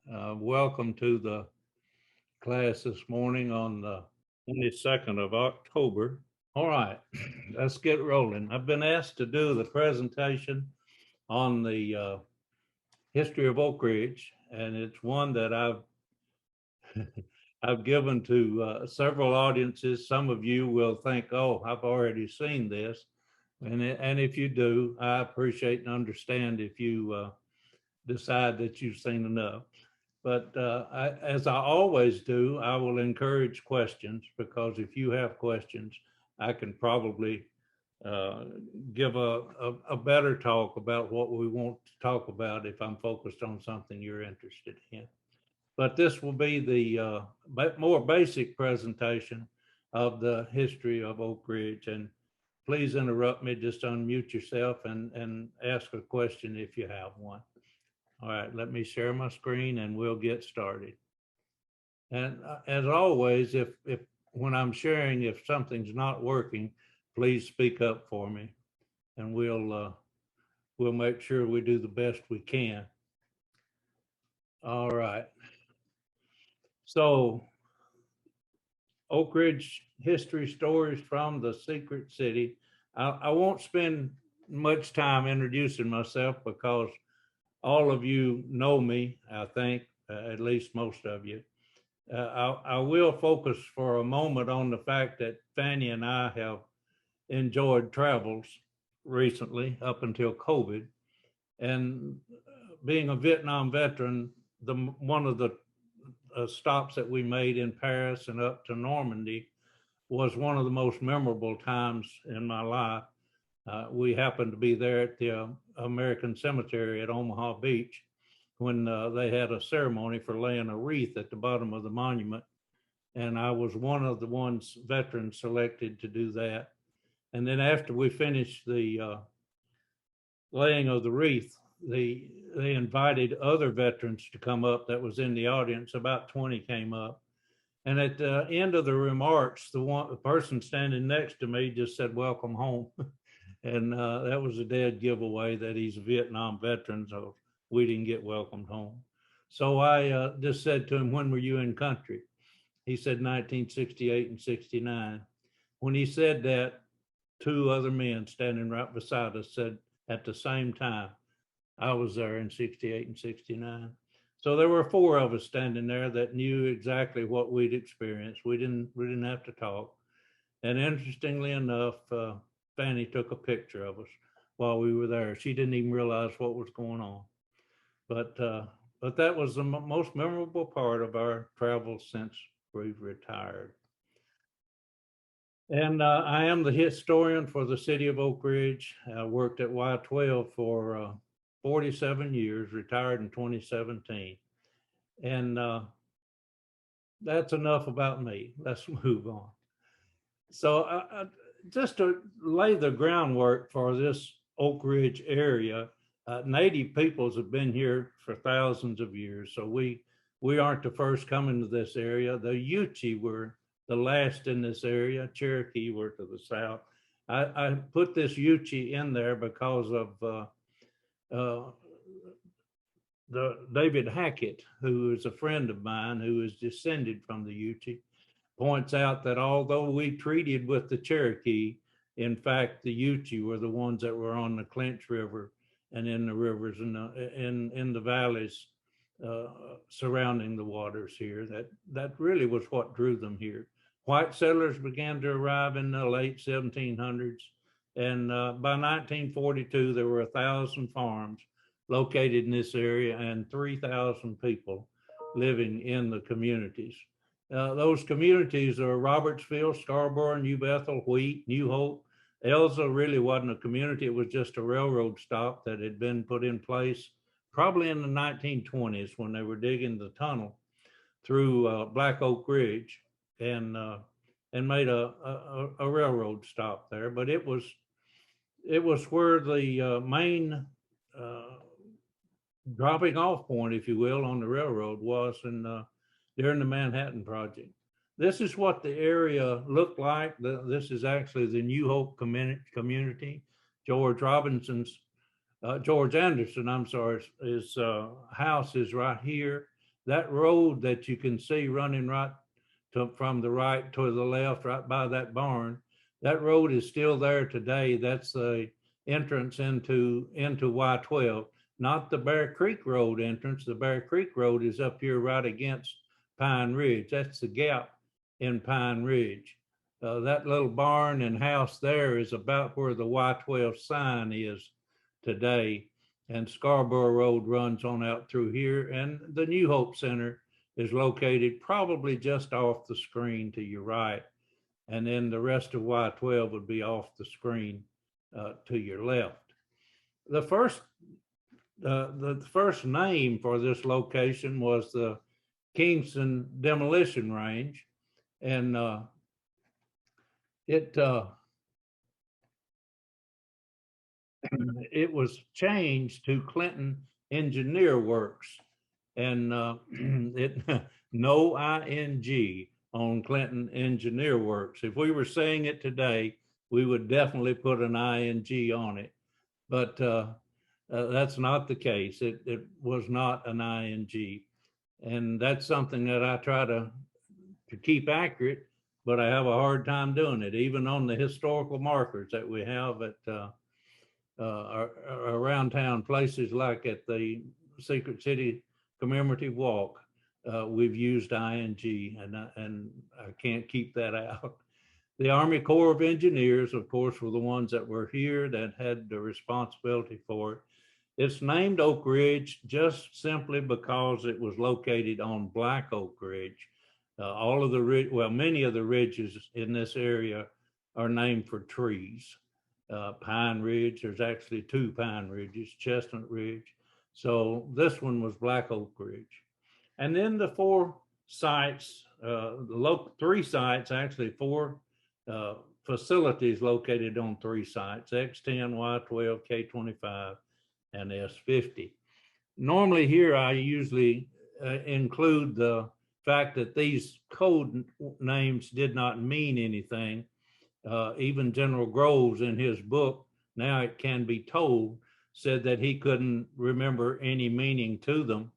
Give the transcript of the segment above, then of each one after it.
Welcome to the class this morning on the 22nd of October. All right, let's get rolling. I've been asked to do the presentation on the history of Oak Ridge, and it's one that I've given to several audiences. Some of you will think, "Oh, I've already seen this," and if you do, I appreciate and understand if you decide that you've seen enough. But as I always do, I will encourage questions, because if you have questions, I can probably uh, give a better talk about what we want to talk about if I'm focused on something you're interested in. But this will be the more basic presentation of the history of Oak Ridge. And please interrupt me, just unmute yourself and ask a question if you have one. All right, let me share my screen and we'll get started. And as always, if when I'm sharing, if something's not working, please speak up for me, and we'll make sure we do the best we can. All right. So, Oak Ridge history stories from the secret city. I won't spend much time introducing myself, because all of you know me, I think, at least most of you. I will focus for a moment on the fact that Fanny and I have enjoyed travels recently up until COVID. And being a Vietnam veteran, one of the stops that we made in Paris and up to Normandy was one of the most memorable times in my life. We happened to be there at the American Cemetery at Omaha Beach when they had a ceremony for laying a wreath at the bottom of the monument. And I was one of the veterans selected to do that. And then after we finished the laying of the wreath, they invited other veterans to come up that was in the audience. About 20 came up. And at the end of the remarks, the person standing next to me just said, "Welcome home." And that was a dead giveaway that he's a Vietnam veteran, so we didn't get welcomed home. So I just said to him, "When were you in country?" He said 1968 and 69. When he said that, two other men standing right beside us said at the same time, "I was there in 68 and 69. So there were four of us standing there that knew exactly what we'd experienced. We didn't have to talk. And interestingly enough, Fanny took a picture of us while we were there. She didn't even realize what was going on. But that was the most memorable part of our travel since we've retired. And I am the historian for the city of Oak Ridge. I worked at Y12 for 47 years, retired in 2017. And that's enough about me. Let's move on. So just to lay the groundwork for this Oak Ridge area, Native peoples have been here for thousands of years. So we aren't the first coming to this area. The Yuchi were the last in this area. Cherokee were to the south. I put this Yuchi in there because of the David Hackett, who is a friend of mine who is descended from the Yuchi, points out that although we treated with the Cherokee, in fact, the Yuchi were the ones that were on the Clinch River and in the rivers and in the valleys surrounding the waters here. That really was what drew them here. White settlers began to arrive in the late 1700s, and by 1942 there were 1,000 farms located in this area and 3,000 people living in the communities. Those communities are Robertsville, Scarborough, New Bethel, Wheat, New Hope. Elza really wasn't a community. It was just a railroad stop that had been put in place probably in the 1920s when they were digging the tunnel through Black Oak Ridge and made a railroad stop there. But it was where the main dropping off point, if you will, on the railroad was during the Manhattan Project. This is what the area looked like. This is actually the New Hope community. George Anderson, I'm sorry, his house is right here. that road that you can see running from the right to the left, right by that barn, that road is still there today. That's the entrance into Y12, not the Bear Creek Road entrance. The Bear Creek Road is up here right against Pine Ridge. That's the gap in Pine Ridge. That little barn and house there is about where the Y12 sign is today. And Scarborough Road runs on out through here. And the New Hope Center is located probably just off the screen to your right. And then the rest of Y12 would be off the screen to your left. The first name for this location was the Kingston Demolition Range. And it was changed to Clinton Engineer Works, and no ing on Clinton Engineer Works. If we were saying it today, we would definitely put an ing on it, but that's not the case. It was not an ing, and that's something that I try to keep accurate, but I have a hard time doing it, even on the historical markers that we have at around town, places like at the Secret City Commemorative Walk. We've used ing, and I can't keep that out. The Army Corps of Engineers, of course, were the ones that were here that had the responsibility for it. It's named Oak Ridge just simply because it was located on Black Oak Ridge. All of the many of the ridges in this area are named for trees. Pine Ridge, there's actually 2 Pine Ridges, Chestnut Ridge. So this one was Black Oak Ridge. And then the 4 sites, 3 sites, actually 4 facilities located on 3 sites, X10, Y12, K25, and S50. Normally here I usually include the fact that these code names did not mean anything. Even General Groves in his book, Now It Can Be Told, said that he couldn't remember any meaning to them.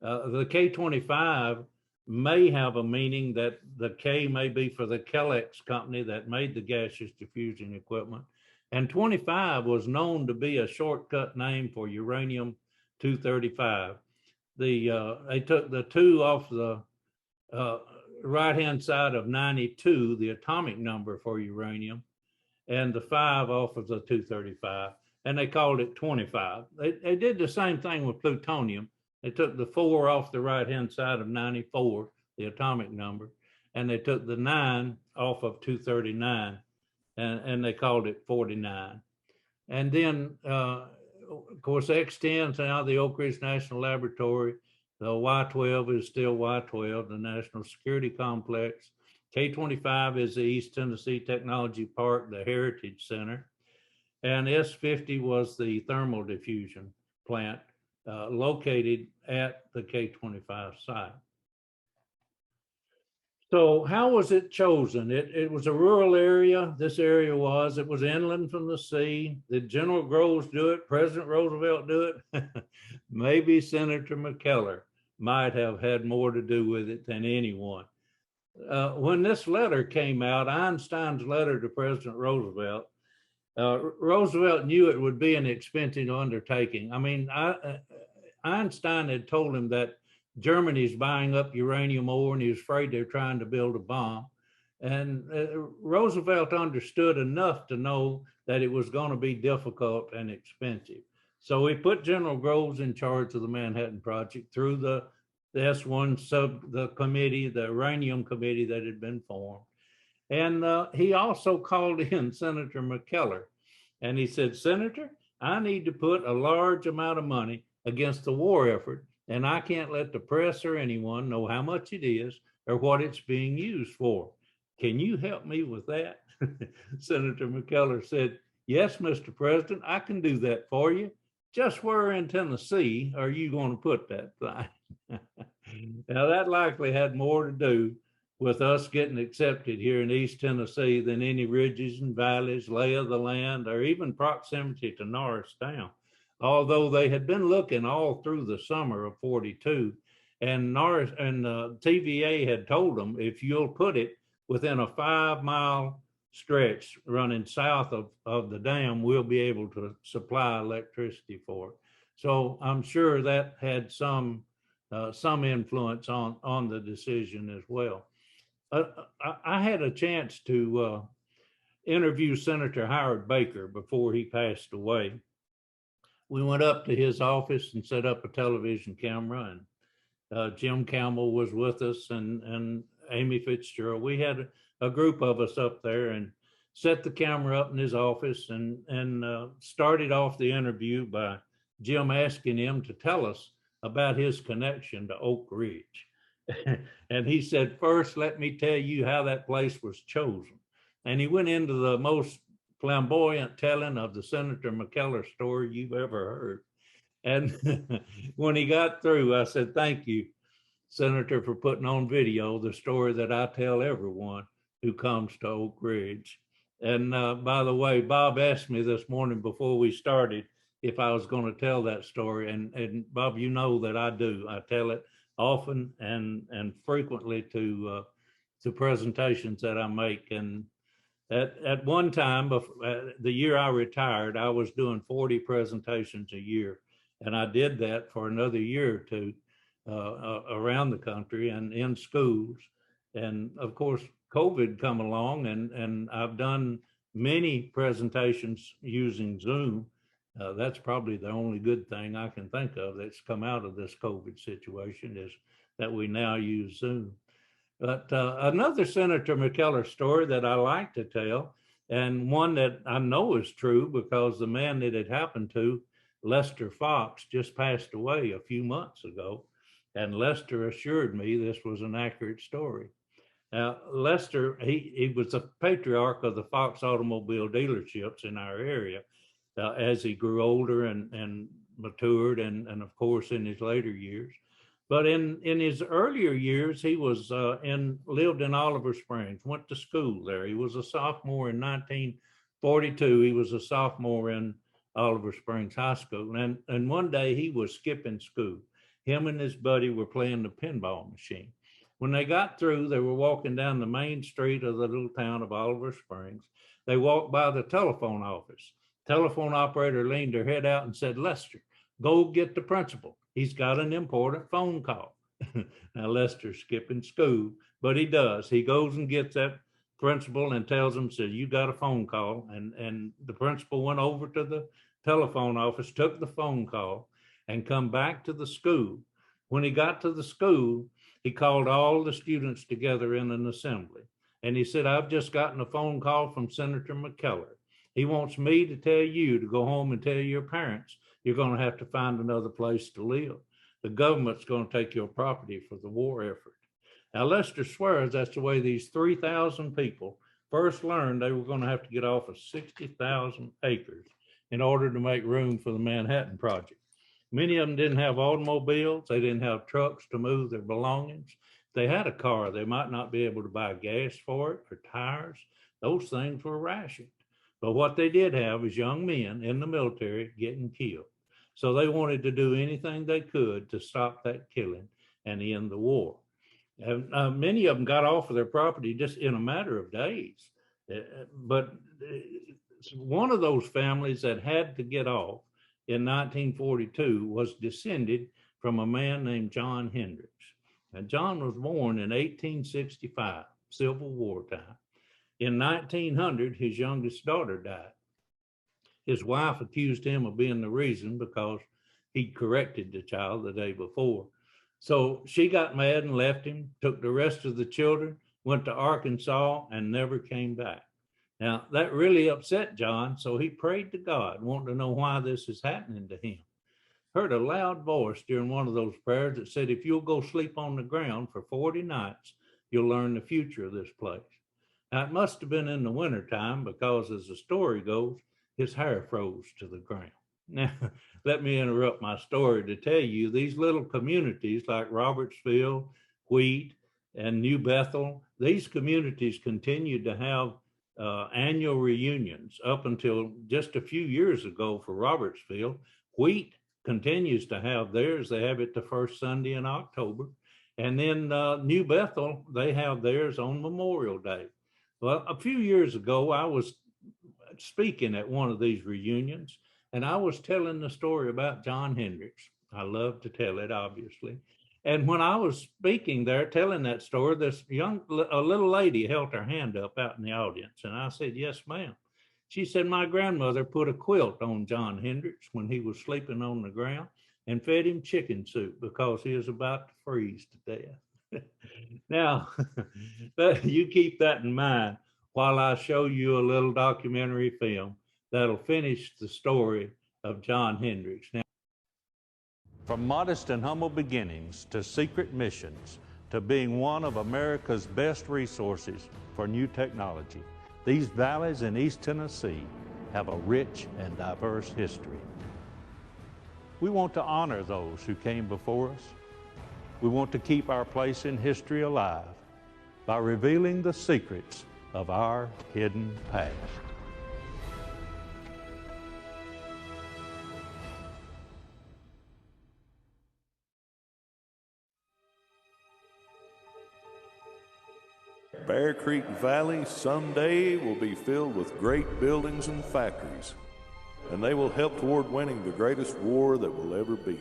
The K25 may have a meaning, that the K may be for the Kellex company that made the gaseous diffusion equipment. And 25 was known to be a shortcut name for uranium-235. They took the 2 off the right-hand side of 92, the atomic number for uranium, and the 5 off of the 235, and they called it 25. They did the same thing with plutonium. They took the 4 off the right-hand side of 94, the atomic number, and they took the 9 off of 239, and they called it 49. And then, of course, X10 is now the Oak Ridge National Laboratory. The Y12 is still Y12, the National Security Complex. K25 is the East Tennessee Technology Park, the Heritage Center. And S50 was the thermal diffusion plant located at the K25 site. So how was it chosen? It was a rural area. This area was. It was inland from the sea. Did General Groves do it? President Roosevelt do it? Maybe Senator McKellar might have had more to do with it than anyone. When this letter came out, Einstein's letter to President Roosevelt, Roosevelt knew it would be an expensive undertaking. I mean, Einstein had told him that Germany's buying up uranium ore and he was afraid they're trying to build a bomb. And Roosevelt understood enough to know that it was going to be difficult and expensive. So he put General Groves in charge of the Manhattan Project through the S1 the committee, the uranium committee that had been formed. And he also called in Senator McKellar, and he said, Senator, I need to put a large amount of money against the war effort, and I can't let the press or anyone know how much it is or what it's being used for. Can you help me with that? Senator McKellar said, yes, Mr. President, I can do that for you. Just where in Tennessee are you going to put that thing? Now, that likely had more to do with us getting accepted here in East Tennessee than any ridges and valleys, lay of the land, or even proximity to Norristown. Although they had been looking all through the summer of 42, and Norris and TVA had told them, if you'll put it within a 5-mile stretch running south of the dam, we'll be able to supply electricity for it. So I'm sure that had some influence on the decision as well. I had a chance to interview Senator Howard Baker before he passed away. We went up to his office and set up a television camera, and Jim Campbell was with us, and Amy Fitzgerald. We had a group of us up there and set the camera up in his office, and started off the interview by Jim asking him to tell us about his connection to Oak Ridge. And he said, first, let me tell you how that place was chosen. And he went into the most flamboyant telling of the Senator McKellar story you've ever heard. And when he got through, I said, thank you, Senator, for putting on video the story that I tell everyone who comes to Oak Ridge. And by the way, Bob asked me this morning before we started if I was going to tell that story. And Bob, you know that I do. I tell it often and frequently to presentations that I make. And at one time, the year I retired, I was doing 40 presentations a year. And I did that for another year or two around the country and in schools. And of course, COVID come along, and I've done many presentations using Zoom. That's probably the only good thing I can think of that's come out of this COVID situation, is that we now use Zoom. But another Senator McKellar story that I like to tell, and one that I know is true because the man that it happened to, Lester Fox, just passed away a few months ago. And Lester assured me this was an accurate story. Now, Lester, he was the patriarch of the Fox automobile dealerships in our area as he grew older and matured, and of course in his later years. But in his earlier years, he was lived in Oliver Springs, went to school there. He was a sophomore in 1942. He was a sophomore in Oliver Springs High School. And one day he was skipping school. Him and his buddy were playing the pinball machine. When they got through, they were walking down the main street of the little town of Oliver Springs. They walked by the telephone office. Telephone operator leaned her head out and said, Lester, go get the principal. He's got an important phone call. Now, Lester's skipping school, but he does. He goes and gets that principal and tells him, says, you got a phone call. And the principal went over to the telephone office, took the phone call, and come back to the school. When he got to the school, he called all the students together in an assembly. And he said, I've just gotten a phone call from Senator McKellar. He wants me to tell you to go home and tell your parents you're going to have to find another place to live. The government's going to take your property for the war effort. Now, Lester swears that's the way these 3,000 people first learned they were going to have to get off of 60,000 acres in order to make room for the Manhattan Project. Many of them didn't have automobiles. They didn't have trucks to move their belongings. If they had a car, they might not be able to buy gas for it or tires. Those things were rationed. But what they did have is young men in the military getting killed. So they wanted to do anything they could to stop that killing and end the war. And many of them got off of their property just in a matter of days. But one of those families that had to get off in 1942 was descended from a man named John Hendricks. And John was born in 1865, Civil War time. In 1900, his youngest daughter died. His wife accused him of being the reason because he'd corrected the child the day before. So she got mad and left him, took the rest of the children, went to Arkansas, and never came back. Now, that really upset John, so he prayed to God, wanting to know why this is happening to him. Heard a loud voice during one of those prayers that said, if you'll go sleep on the ground for 40 nights, you'll learn the future of this place. Now, it must have been in the wintertime because, as the story goes, his hair froze to the ground. Now, let me interrupt my story to tell you these little communities like Robertsville, Wheat, and New Bethel, these communities continued to have annual reunions up until just a few years ago for Robertsville. Wheat continues to have theirs. They have it the first Sunday in October. And then New Bethel, they have theirs on Memorial Day. Well, a few years ago, I was speaking at one of these reunions, and I was telling the story about John Hendricks. I love to tell it, obviously. And when I was speaking there, telling that story, a little lady held her hand up out in the audience. And I said, "Yes, ma'am." She said, "My grandmother put a quilt on John Hendricks when he was sleeping on the ground and fed him chicken soup because he was about to freeze to death." Now, you keep that in mind while I show you a little documentary film that'll finish the story of John Hendricks. Now, from modest and humble beginnings to secret missions to being one of America's best resources for new technology, these valleys in East Tennessee have a rich and diverse history. We want to honor those who came before us. We want to keep our place in history alive by revealing the secrets of our hidden past. Bear Creek Valley someday will be filled with great buildings and factories, and they will help toward winning the greatest war that will ever be.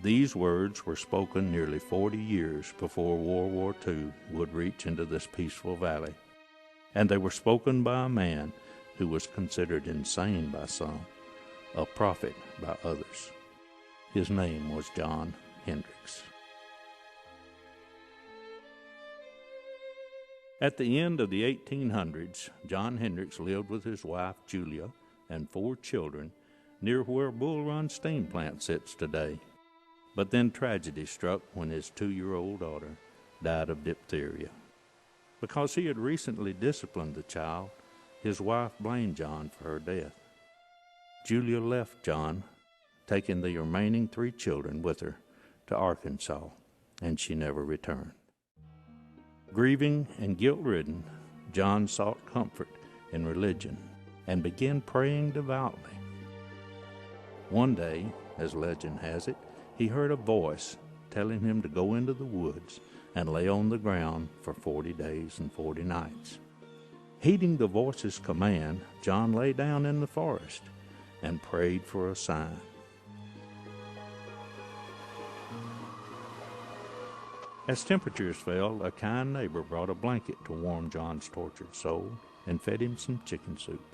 These words were spoken nearly 40 years before World War II would reach into this peaceful valley, and they were spoken by a man who was considered insane by some, a prophet by others. His name was John Hendricks. At the end of the 1800s, John Hendricks lived with his wife, Julia, and 4 children near where Bull Run steam plant sits today. But then tragedy struck when his 2-year-old daughter died of diphtheria. Because he had recently disciplined the child, his wife blamed John for her death. Julia left John, taking the remaining 3 children with her to Arkansas, and she never returned. Grieving and guilt-ridden, John sought comfort in religion and began praying devoutly. One day, as legend has it, he heard a voice telling him to go into the woods and lay on the ground for 40 days and 40 nights. Heeding the voice's command, John lay down in the forest and prayed for a sign. As temperatures fell, a kind neighbor brought a blanket to warm John's tortured soul and fed him some chicken soup.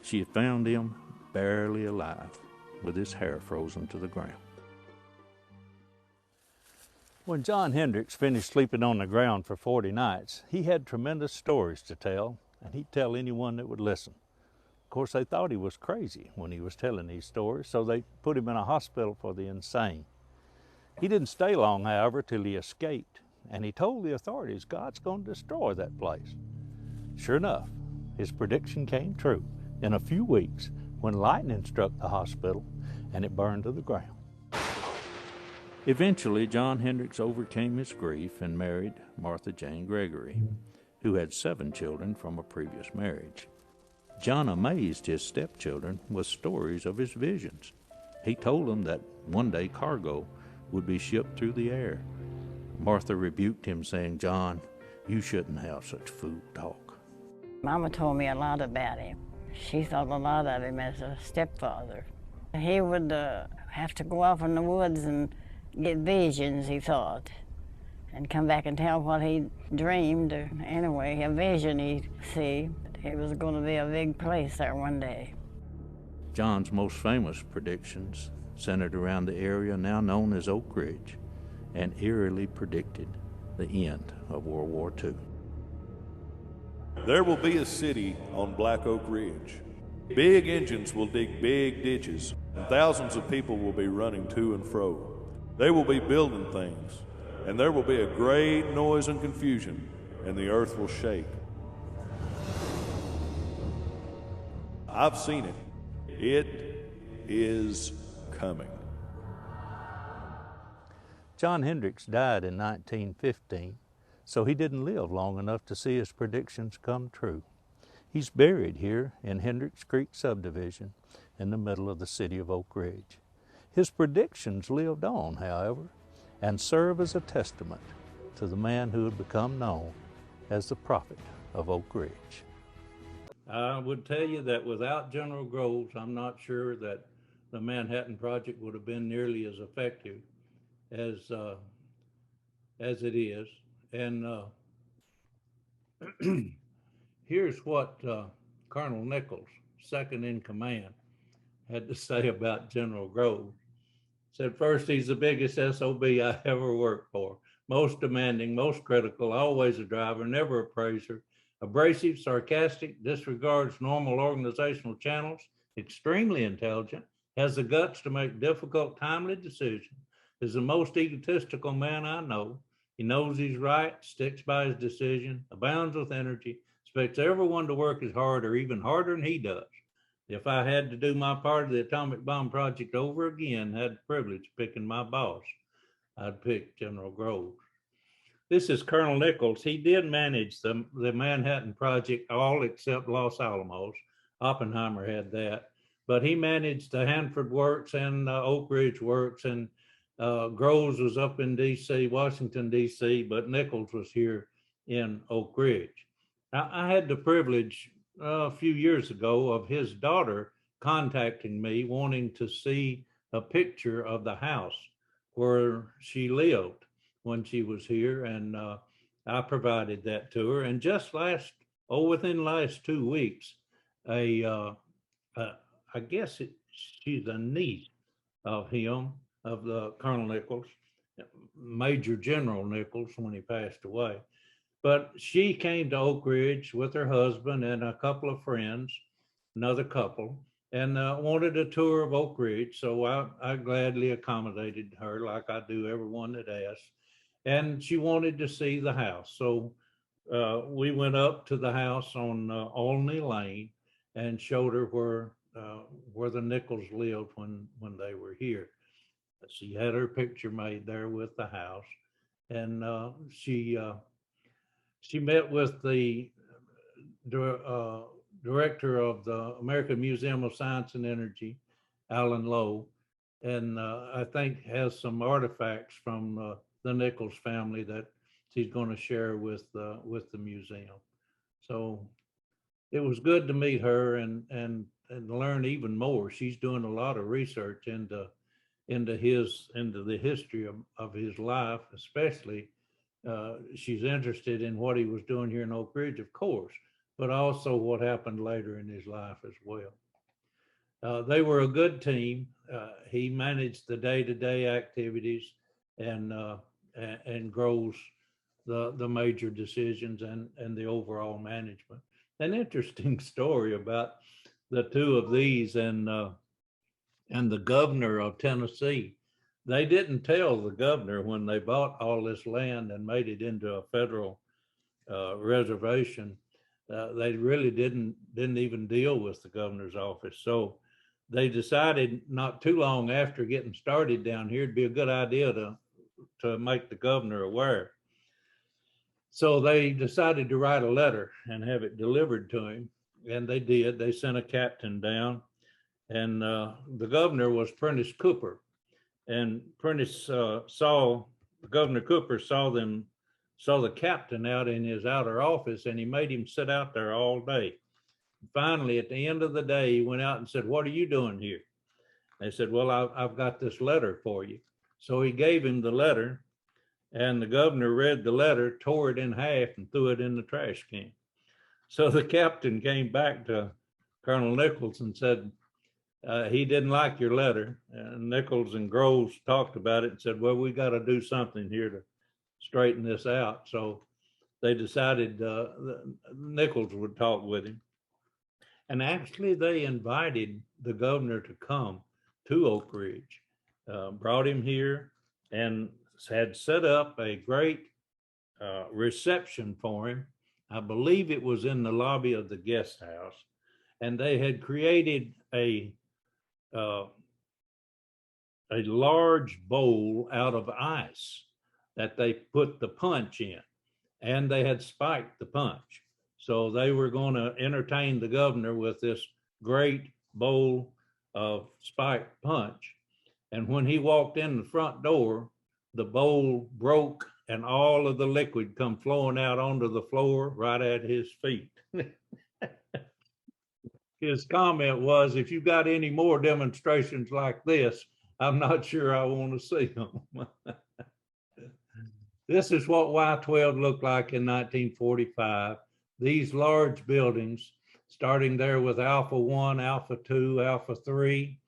She had found him barely alive, with his hair frozen to the ground. When John Hendricks finished sleeping on the ground for 40 nights, he had tremendous stories to tell, and he'd tell anyone that would listen. Of course, they thought he was crazy when he was telling these stories, so they put him in a hospital for the insane. He didn't stay long, however, till he escaped, and he told the authorities God's going to destroy that place. Sure enough, his prediction came true in a few weeks when lightning struck the hospital and it burned to the ground. Eventually, John Hendricks overcame his grief and married Martha Jane Gregory, who had 7 children from a previous marriage. John amazed his stepchildren with stories of his visions. He told them that one day cargo would be shipped through the air. Martha rebuked him, saying, "John, you shouldn't have such fool talk." Mama told me a lot about him. She thought a lot of him as a stepfather. He would have to go off in the woods and get visions, he thought, and come back and tell what he dreamed. Anyway, a vision he'd see. It was going to be a big place there one day. John's most famous predictions centered around the area now known as Oak Ridge, and eerily predicted the end of World War II. There will be a city on Black Oak Ridge. Big engines will dig big ditches, and thousands of people will be running to and fro. They will be building things, and there will be a great noise and confusion, and the earth will shake. I've seen it. It is coming. John Hendricks died in 1915, so he didn't live long enough to see his predictions come true. He's buried here in Hendricks Creek subdivision in the middle of the city of Oak Ridge. His predictions lived on, however, and serve as a testament to the man who would become known as the prophet of Oak Ridge. I would tell you that without General Groves, I'm not sure that the Manhattan Project would have been nearly as effective as it is. And here's what Colonel Nichols, second in command, had to say about General Groves. Said, first, he's the biggest SOB I ever worked for. Most demanding, most critical, always a driver, never a praiser. Abrasive, sarcastic, disregards normal organizational channels, extremely intelligent, has the guts to make difficult, timely decisions, is the most egotistical man I know. He knows he's right, sticks by his decision, abounds with energy, expects everyone to work as hard or even harder than he does. If I had to do my part of the atomic bomb project over again, had the privilege of picking my boss, I'd pick General Groves. This is Colonel Nichols. He did manage the Manhattan Project, all except Los Alamos. Oppenheimer had that. But he managed the Hanford Works and Oak Ridge Works, and Groves was up in D.C., Washington, D.C., but Nichols was here in Oak Ridge. Now, I had the privilege a few years ago of his daughter contacting me wanting to see a picture of the house where she lived when she was here, and I provided that to her. And just within the last 2 weeks, I guess she's a niece of him, of the Colonel Nichols, Major General Nichols when he passed away. But she came to Oak Ridge with her husband and a couple of friends, another couple, and wanted a tour of Oak Ridge. So I gladly accommodated her like I do everyone that asks. And she wanted to see the house. So we went up to the house on Olney Lane and showed her where the Nichols lived when they were here. She had her picture made there with the house. And she met with the director of the American Museum of Science and Energy, Alan Lowe, and I think has some artifacts from the Nichols family that she's going to share with the museum. So it was good to meet her and learn even more. She's doing a lot of research into the history of his life, especially. She's interested in what he was doing here in Oak Ridge, of course, but also what happened later in his life as well. They were a good team. He managed the day-to-day activities and Groves the major decisions and the overall management. An interesting story about the two of these and the governor of Tennessee. They didn't tell the governor when they bought all this land and made it into a federal reservation. They really didn't even deal with the governor's office. So they decided not too long after getting started down here, it'd be a good idea to make the governor aware. So they decided to write a letter and have it delivered to him. And they did. They sent a captain down, and the governor was Prentice Cooper. And Prentice Governor Cooper saw the captain out in his outer office, and he made him sit out there all day. Finally, at the end of the day, he went out and said, "What are you doing here?" They said, "Well, I've got this letter for you." So he gave him the letter, and the governor read the letter, tore it in half, and threw it in the trash can. So the captain came back to Colonel Nichols and said, he didn't like your letter. And Nichols and Groves talked about it and said, "Well, we got to do something here to straighten this out." So they decided Nichols would talk with him. And actually, they invited the governor to come to Oak Ridge, brought him here, and had set up a great reception for him. I believe it was in the lobby of the guest house. And they had created a large bowl out of ice that they put the punch in, and they had spiked the punch. So they were going to entertain the governor with this great bowl of spiked punch. And when he walked in the front door, the bowl broke and all of the liquid come flowing out onto the floor right at his feet. His comment was, if you got any more demonstrations like this, I'm not sure I want to see them. This is what Y-12 looked like in 1945. These large buildings, starting there with Alpha 1, Alpha 2, Alpha 3,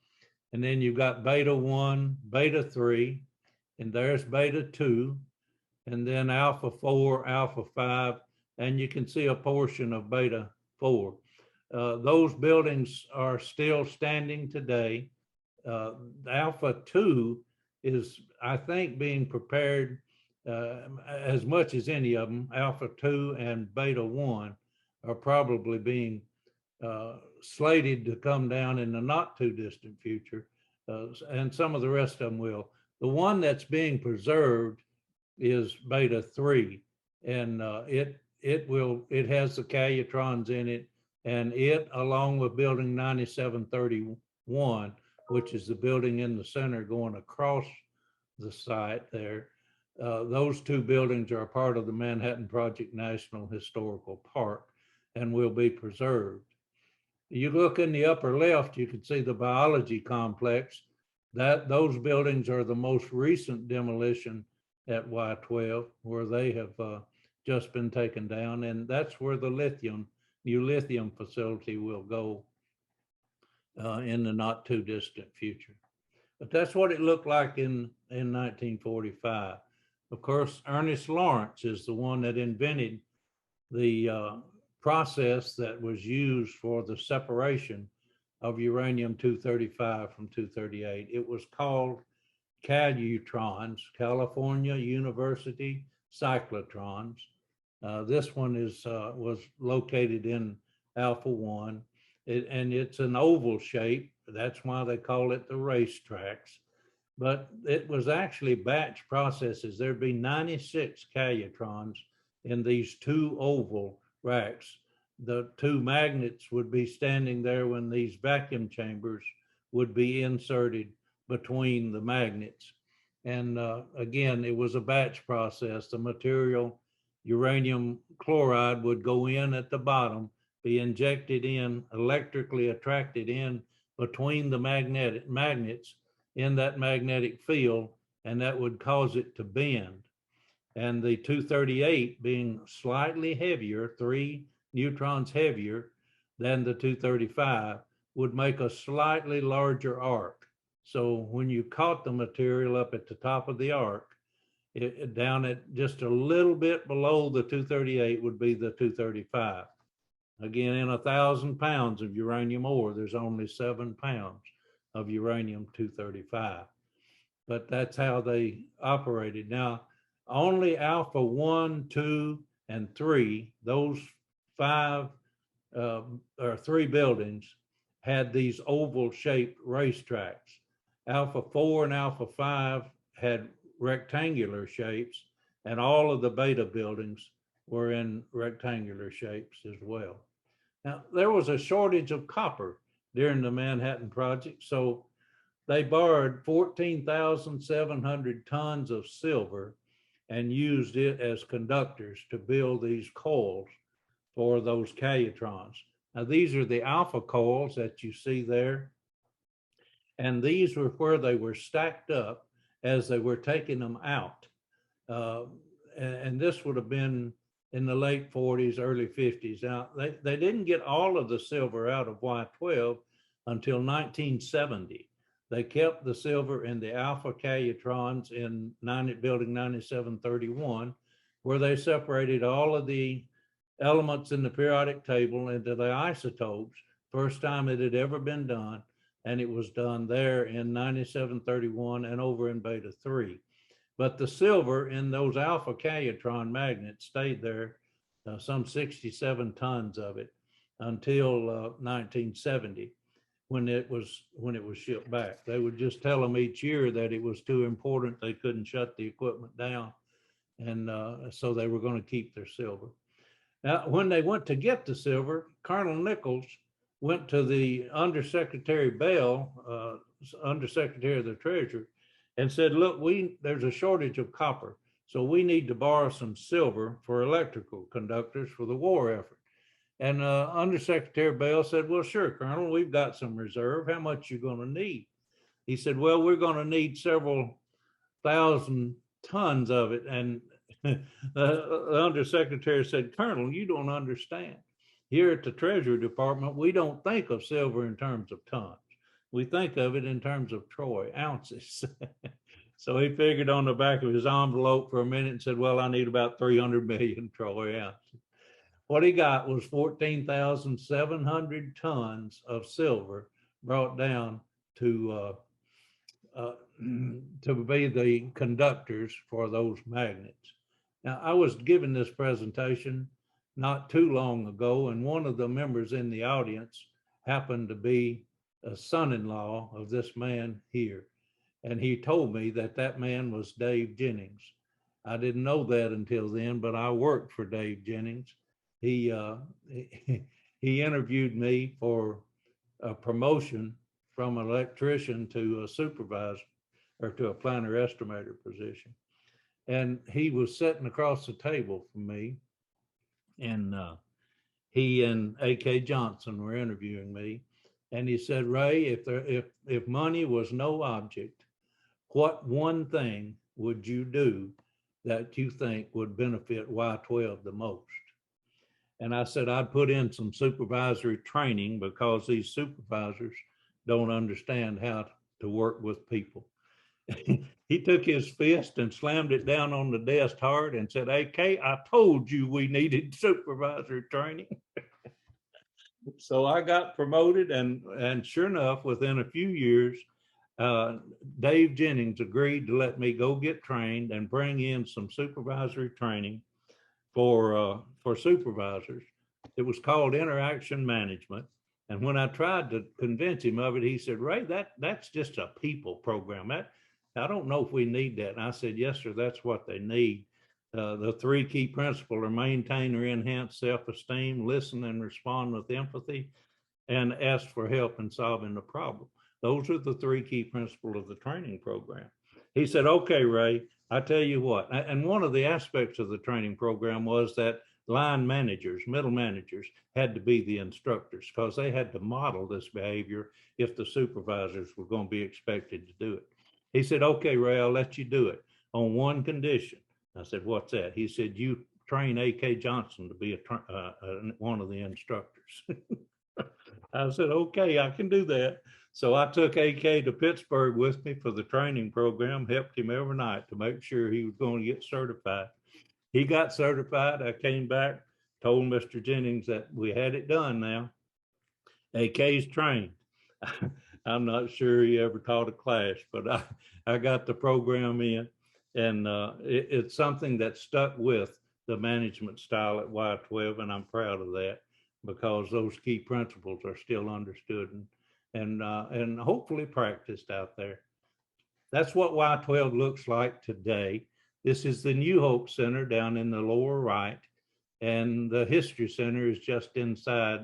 and then you've got Beta 1, Beta 3, and there's Beta 2, and then Alpha 4, Alpha 5, and you can see a portion of Beta 4. Those buildings are still standing today. Alpha 2 is, I think, being prepared as much as any of them. Alpha 2 and Beta 1 are probably being slated to come down in the not too distant future, and some of the rest of them will. The one that's being preserved is Beta 3, and it has the calutrons in it, and it, along with building 9731, which is the building in the center going across the site there, those two buildings are a part of the Manhattan Project National Historical Park and will be preserved. You look in the upper left, you can see the biology complex. Those buildings are the most recent demolition at Y-12, where they have just been taken down, and that's where the new lithium facility will go in the not too distant future. But that's what it looked like in 1945. Of course, Ernest Lawrence is the one that invented the process that was used for the separation of uranium-235 from 238. It was called calutrons, California University cyclotrons. This one was located in Alpha 1, and it's an oval shape. That's why they call it the racetracks. But it was actually batch processes. There'd be 96 calutrons in these two oval racks. The two magnets would be standing there when these vacuum chambers would be inserted between the magnets. And again, it was a batch process. The material, uranium chloride, would go in at the bottom, be injected in, electrically attracted in between the magnets in that magnetic field, and that would cause it to bend. And the 238, being slightly heavier, 3 neutrons heavier than the 235, would make a slightly larger arc. So when you caught the material up at the top of the arc, down at just a little bit below the 238 would be the 235. Again, in 1,000 pounds of uranium ore, there's only 7 pounds of uranium-235. But that's how they operated. Now, only Alpha 1, 2, and 3, those 3 buildings, had these oval-shaped racetracks. Alpha 4 and Alpha 5 had rectangular shapes, and all of the beta buildings were in rectangular shapes as well. Now, there was a shortage of copper during the Manhattan Project, so they borrowed 14,700 tons of silver and used it as conductors to build these coils for those calutrons. Now, these are the alpha coils that you see there, and these were where they were stacked up as they were taking them out. And this would have been in the late 40s, early 50s. Now, they didn't get all of the silver out of Y-12 until 1970. They kept the silver in the alpha calutrons in building 9731, where they separated all of the elements in the periodic table into the isotopes. First time it had ever been done, and it was done there in 9731 and over in Beta 3. But the silver in those alpha calutron magnets stayed there, some 67 tons of it, until 1970, when it was shipped back. They would just tell them each year that it was too important, they couldn't shut the equipment down, and so they were going to keep their silver. Now, when they went to get the silver, Colonel Nichols went to the Undersecretary Bell, Undersecretary of the Treasury, and said, look, there's a shortage of copper, so we need to borrow some silver for electrical conductors for the war effort. And Undersecretary Bell said, well, sure, Colonel, we've got some reserve. How much you going to need? He said, well, we're going to need several thousand tons of it. And the Undersecretary said, Colonel, you don't understand. Here at the Treasury Department, we don't think of silver in terms of tons. We think of it in terms of troy ounces. So he figured on the back of his envelope for a minute and said, well, I need about 300 million troy ounces. What he got was 14,700 tons of silver brought down to be the conductors for those magnets. Now, I was given this presentation not too long ago, and one of the members in the audience happened to be a son-in-law of this man here. And he told me that that man was Dave Jennings. I didn't know that until then, but I worked for Dave Jennings. He interviewed me for a promotion from an electrician to a supervisor or to a planner estimator position. And he was sitting across the table from me, and he and A.K. Johnson were interviewing me. And he said, Ray, if money was no object, what one thing would you do that you think would benefit Y12 the most? And I said, I'd put in some supervisory training because these supervisors don't understand how to work with people. He took his fist and slammed it down on the desk hard and said, AK, I told you we needed supervisory training. So I got promoted, and sure enough, within a few years, Dave Jennings agreed to let me go get trained and bring in some supervisory training for supervisors. It was called interaction management. And when I tried to convince him of it, he said, Ray, that's just a people program. I don't know if we need that. And I said, yes, sir, that's what they need. The three key principles are maintain or enhance self-esteem, listen and respond with empathy, and ask for help in solving the problem. Those are the three key principles of the training program. He said, okay, Ray, I tell you what. And one of the aspects of the training program was that line managers, middle managers, had to be the instructors because they had to model this behavior if the supervisors were going to be expected to do it. He said, okay, Ray, I'll let you do it on one condition. I said, what's that? He said, you train A.K. Johnson to be one of the instructors. I said, okay, I can do that. So I took A.K. to Pittsburgh with me for the training program, helped him every night to make sure he was going to get certified. He got certified. I came back, told Mr. Jennings that we had it done now. A.K.'s trained. I'm not sure he ever taught a class, but I got the program in. And it's something that stuck with the management style at Y12, and I'm proud of that because those key principles are still understood and hopefully practiced out there. That's what Y12 looks like today. This is the New Hope Center down in the lower right, and the History Center is just inside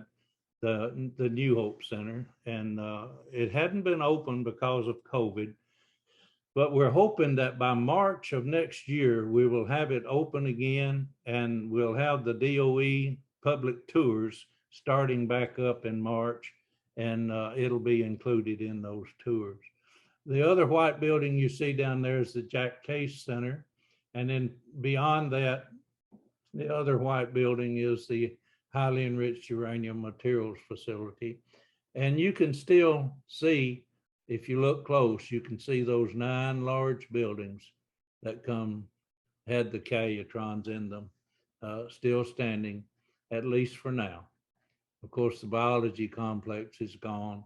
the New Hope Center. And it hadn't been open because of COVID. But we're hoping that by March of next year, we will have it open again, and we'll have the DOE public tours starting back up in March, and it'll be included in those tours. The other white building you see down there is the Jack Case Center. And then beyond that, the other white building is the highly enriched uranium materials facility. And you can still see, if you look close, you can see those 9 large buildings that had the calutrons in them, still standing, at least for now. Of course, the biology complex is gone.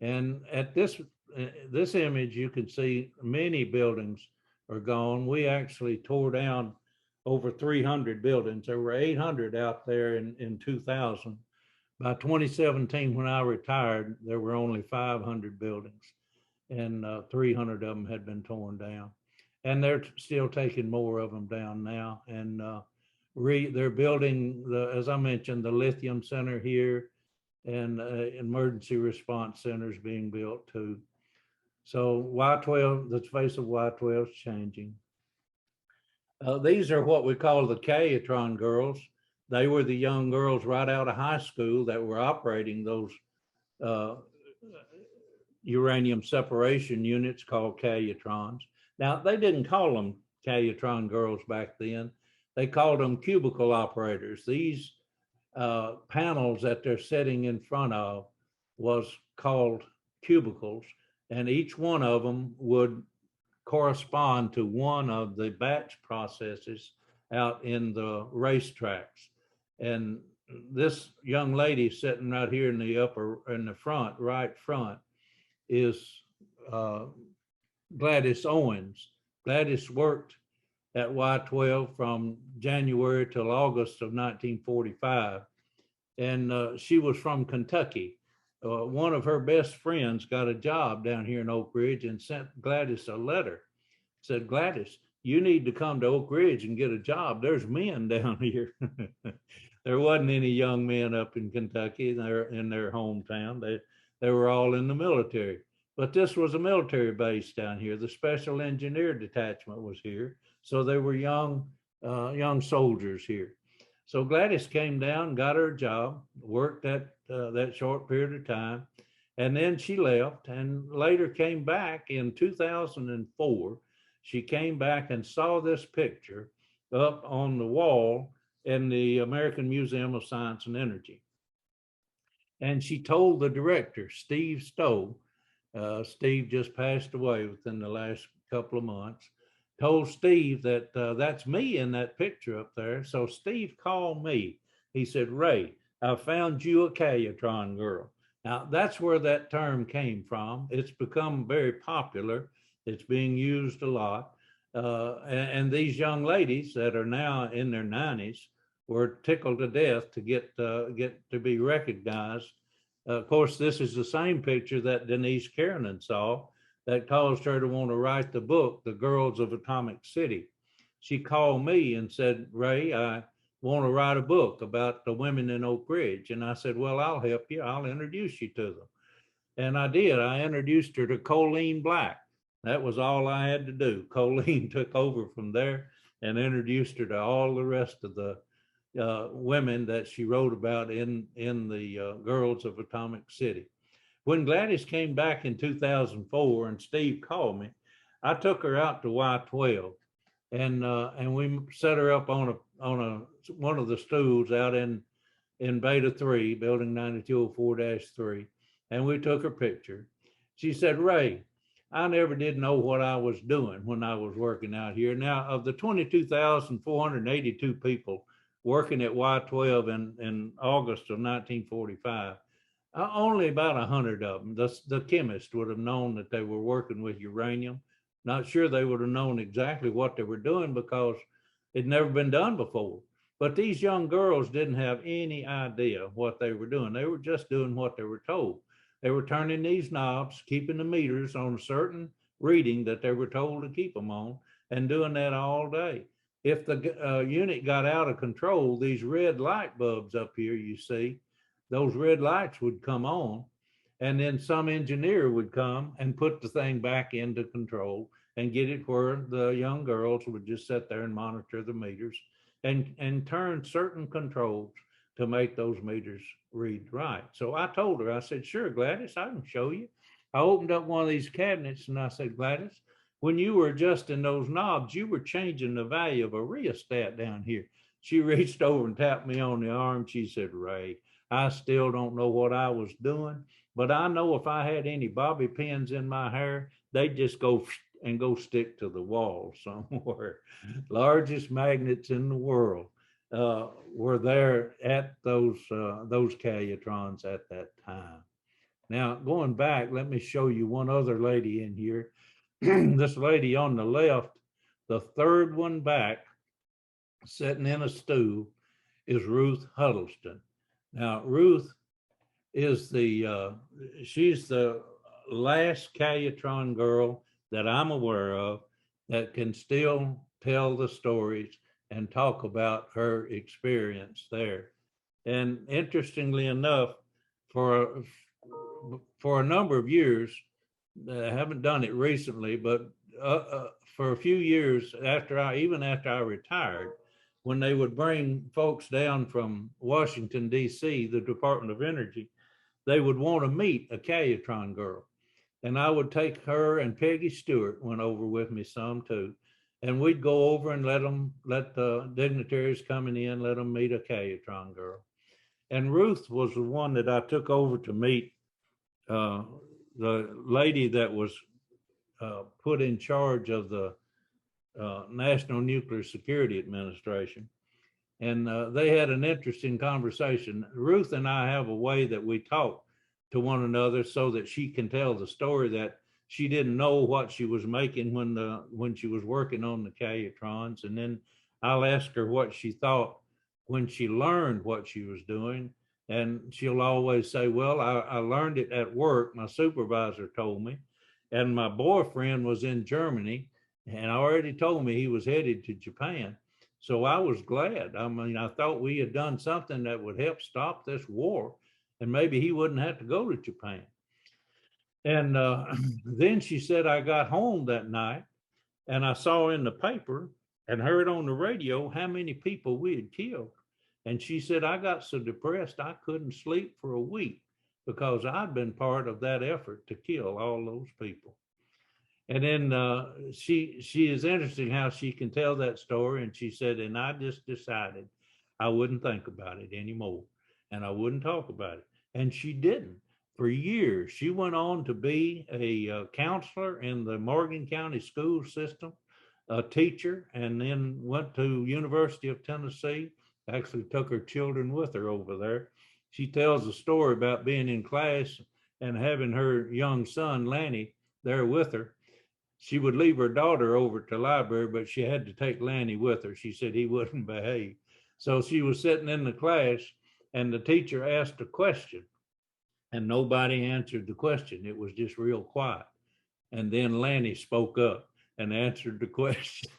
And at this image, you can see many buildings are gone. We actually tore down over 300 buildings. There were 800 out there in 2000. By 2017, when I retired, there were only 500 buildings, and 300 of them had been torn down. And they're still taking more of them down now. And they're building as I mentioned, the lithium center here, and emergency response centers being built too. So Y12, the face of Y12 is changing. These are what we call the Kayatron girls. They were the young girls right out of high school that were operating those uranium separation units called Kayatrons. Now, they didn't call them Kayatron girls back then. They called them cubicle operators. These panels that they're sitting in front of was called cubicles, and each one of them would correspond to one of the batch processes out in the racetracks. And this young lady sitting right here in the front, right front, is Gladys Owens. Gladys worked at Y12 from January till August of 1945. And she was from Kentucky. One of her best friends got a job down here in Oak Ridge and sent Gladys a letter. Said, Gladys, you need to come to Oak Ridge and get a job. There's men down here. There wasn't any young men up in Kentucky in their hometown. They were all in the military. But this was a military base down here. The Special Engineer Detachment was here. So they were young soldiers here. So Gladys came down, got her a job, worked that short period of time, and then she left and later came back in 2004. She came back and saw this picture up on the wall in the American Museum of Science and Energy. And she told the director, Steve Stowe, Steve just passed away within the last couple of months, told Steve that that's me in that picture up there. So Steve called me. He said, Ray, I found you a Kayatron girl. Now, that's where that term came from. It's become very popular. It's being used a lot. And these young ladies that are now in their 90s were tickled to death to get to be recognized. Of course, this is the same picture that Denise Kiernan saw that caused her to want to write the book, The Girls of Atomic City. She called me and said, Ray, I want to write a book about the women in Oak Ridge. And I said, well, I'll help you. I'll introduce you to them. And I did. I introduced her to Colleen Black. That was all I had to do. Colleen took over from there and introduced her to all the rest of the women that she wrote about in the Girls of Atomic City. When Gladys came back in 2004 and Steve called me, I took her out to Y12 and we set her up on one of the stools out in Beta 3, building 9204-3, and we took her picture. She said, Ray, I never did know what I was doing when I was working out here. Now, of the 22,482 people working at Y12 in August of 1945, only about 100 of them, the chemists would have known that they were working with uranium. Not sure they would have known exactly what they were doing because it'd never been done before. But these young girls didn't have any idea what they were doing. They were just doing what they were told. They were turning these knobs, keeping the meters on a certain reading that they were told to keep them on, and doing that all day. If the unit got out of control, these red light bulbs up here, you see, those red lights would come on, and then some engineer would come and put the thing back into control and get it where the young girls would just sit there and monitor the meters and turn certain controls to make those meters read right. So I told her, I said, sure, Gladys, I can show you. I opened up one of these cabinets and I said, Gladys, when you were adjusting those knobs, you were changing the value of a rheostat down here. She reached over and tapped me on the arm. She said, Ray, I still don't know what I was doing, but I know if I had any bobby pins in my hair, they'd just go stick to the wall somewhere. Largest magnets in the world were there at those Kayatrons at that time. Now, going back, let me show you one other lady in here. This lady on the left, the third one back, sitting in a stool, is Ruth Huddleston. Now, Ruth is she's the last Kayatron girl that I'm aware of that can still tell the stories and talk about her experience there. And interestingly enough, for a number of years, I haven't done it recently, but for a few years even after I retired, when they would bring folks down from Washington, D.C., the Department of Energy, they would want to meet a Calytron girl. And I would take her, and Peggy Stewart went over with me some too. And we'd go over and let the dignitaries coming in, let them meet a Calytron girl. And Ruth was the one that I took over to meet the lady that was put in charge of the National Nuclear Security Administration. And they had an interesting conversation. Ruth and I have a way that we talk to one another so that she can tell the story that she didn't know what she was making when she was working on the Calytrons. And then I'll ask her what she thought when she learned what she was doing. And she'll always say, well, I learned it at work. My supervisor told me. And my boyfriend was in Germany and already told me he was headed to Japan. So I was glad. I mean, I thought we had done something that would help stop this war, and maybe he wouldn't have to go to Japan. And then she said, I got home that night and I saw in the paper and heard on the radio how many people we had killed. And she said, I got so depressed I couldn't sleep for a week because I'd been part of that effort to kill all those people. And then she is interesting how she can tell that story. And she said, and I just decided I wouldn't think about it anymore and I wouldn't talk about it. And she didn't. For years, she went on to be a counselor in the Morgan County school system, a teacher, and then went to University of Tennessee, actually took her children with her over there. She tells a story about being in class and having her young son, Lanny, there with her. She would leave her daughter over to the library, but she had to take Lanny with her. She said he wouldn't behave. So she was sitting in the class and the teacher asked a question and nobody answered the question. It was just real quiet. And then Lanny spoke up and answered the question.